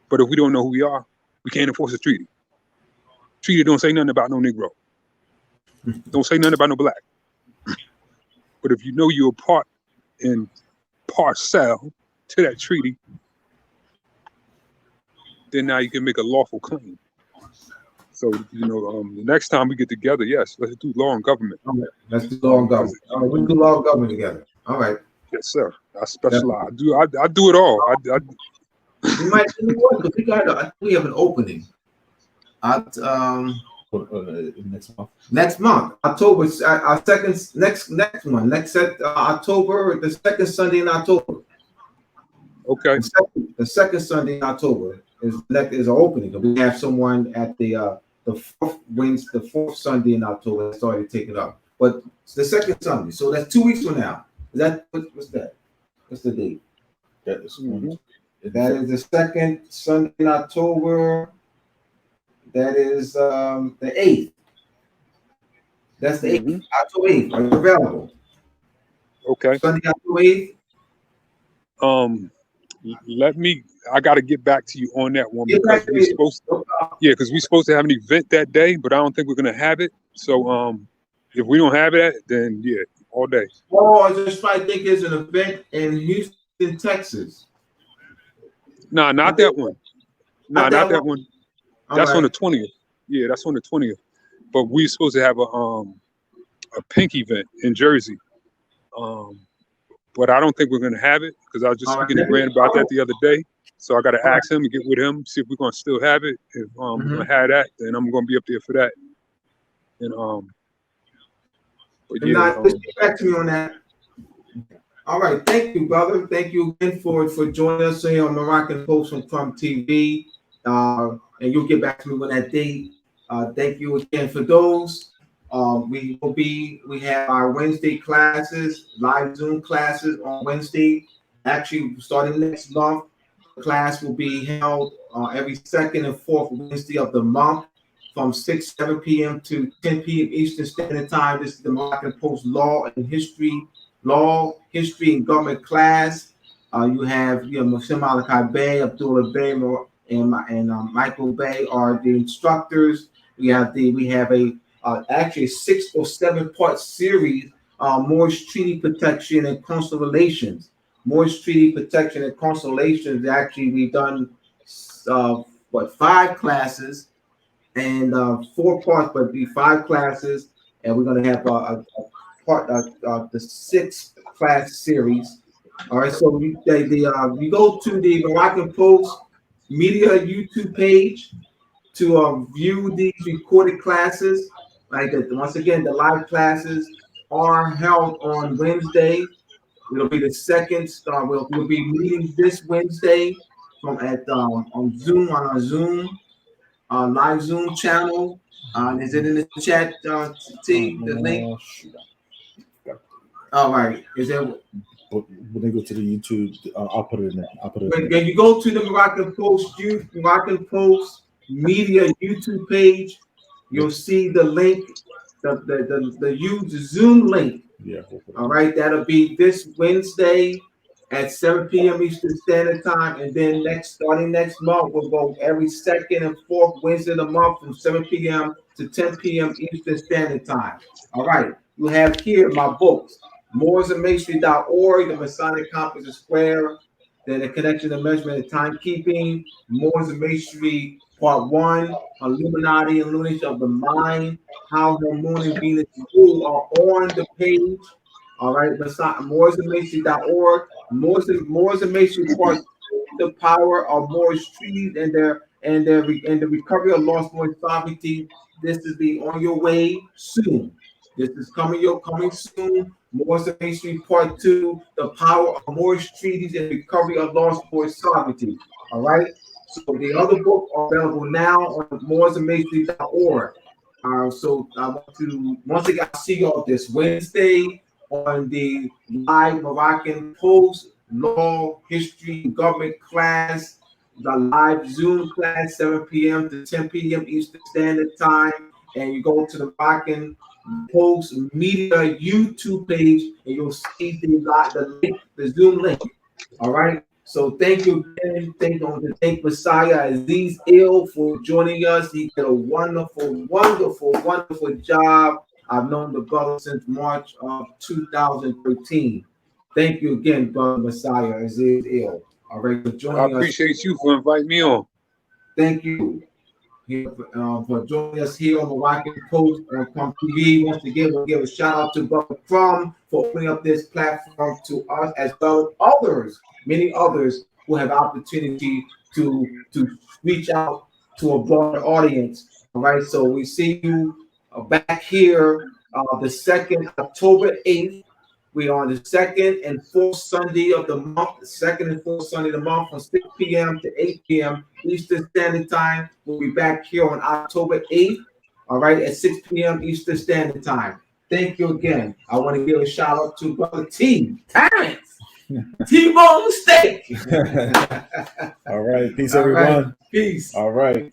But if we don't know who we are, we can't enforce a treaty. Treaty don't say nothing about no Negro. Don't say nothing about no black. But if you know you're a part and parcel to that treaty, then now you can make a lawful claim. So, you know, the next time we get together, yes, let's do law and government. All right. Let's do law and government. All right, we'll do law and government together. All right. Yes, sir. I specialize. I do it all. We might do what? Because we have an opening. Next month, October. Our second next one. October, the second Sunday in October. Okay. The second Sunday in October is an opening. We have someone at the fourth Sunday in October that started taking up. But it's the second Sunday, so that's 2 weeks from now. Is that what's that? What's the date? That is the second Sunday in October. That is the 8th. That's the 8th. October 8th. Are you available? Okay. Sunday, October 8th. I got to get back to you on that one because we're supposed to have an event that day, but I don't think we're going to have it. So if we don't have it, then yeah, all day. Oh, I just try to think there's an event in Houston, Texas. No, not that one. No, not that one. That's on the 20th. Yeah, that's on the 20th. But we're supposed to have a pink event in Jersey. But I don't think we're going to have it because I was just speaking to Grant about that the other day. So I got to ask him and get with him, see if we're going to still have it. If we're going to have that, then I'm going to be up there for that. And but yeah, just get back to me on that. All right, thank you, brother. Thank you again for joining us here on Moroccan Post from Trump TV. And you'll get back to me on that date. Thank you again for those. We have our Wednesday classes, live Zoom classes on Wednesday. Actually, starting next month, the class will be held every second and fourth Wednesday of the month from 7 p.m. to 10 p.m. Eastern Standard Time. This is the Moroccan Post Law, History, and Government class. You have Moshe Malachi Bey, Abdullah Bey, and Michael Bey are the instructors. We have actually a 6 or 7 part series, Moorish Treaty Protection and Consular Relations. Moorish Treaty Protection and Consular Relations. Actually, we've done 5 classes and 4 parts, but it'll be 5 classes, and we're going to have the 6th class series. All right, so you go to the Moroccan Post Media YouTube page to view these recorded classes. Like once again, the live classes are held on Wednesday. It'll be the second. We'll be meeting this Wednesday on Zoom on our Zoom live Zoom channel. Is it in the chat? T the link. All right. Is there? When they go to the YouTube, I'll put it in there. When you go to the Moroccan Post Media YouTube page, you'll see the link, the Zoom link. Yeah. All right, that'll be this Wednesday at 7 p.m. Eastern Standard Time, and then starting next month, we'll go every second and fourth Wednesday of the month from 7 p.m. to 10 p.m. Eastern Standard Time. All right, you have here my books, mooresandmasonry.org, the Masonic Compass is Square, then the connection of measurement and timekeeping, Moors and Masonry, Part 1, Illuminati and Illumination of the Mind, how the Moon and Venus rule are on the page. All right, mooresandmasonry.org, Moors and Masonry Part 2, the power of Moorish treaties and the recovery of lost Moorish sovereignty. This is be on your way soon. This is coming soon. Moors and Masonry Part 2, the power of Moorish treaties and recovery of lost Moorish sovereignty. All right. So the other books are available now on mooresandmasonry.org. So I want to once again I'll see y'all this Wednesday on the live Moroccan Post Law, History, and Government class, the live Zoom class, 7 p.m. to 10 p.m. Eastern Standard Time. And you go to the Moroccan Post Media YouTube page, and you'll see the link, the Zoom link. All right. So thank you again. Thank Messiah Aziz Il for joining us. He did a wonderful job. I've known the brother since March of 2013. Thank you again, brother Messiah Aziz Il. All right, for joining us. I appreciate you for inviting me on. Thank you for joining us here on the Moroccan Post on Crumb TV. Once again, we'll give a shout out to Brother Crumb for opening up this platform to us, as well as others, many others who have opportunity to reach out to a broader audience. All right, so we see you back here the 2nd, October 8th. We are on the 2nd and 4th Sunday of the month, the 2nd and 4th Sunday of the month from 6 p.m. to 8 p.m. Eastern Standard Time. We'll be back here on October 8th, all right, at 6 p.m. Eastern Standard Time. Thank you again. I want to give a shout out to Brother Terrence, T-Bone Steak. All right. Peace, everyone. Right. Peace. All right.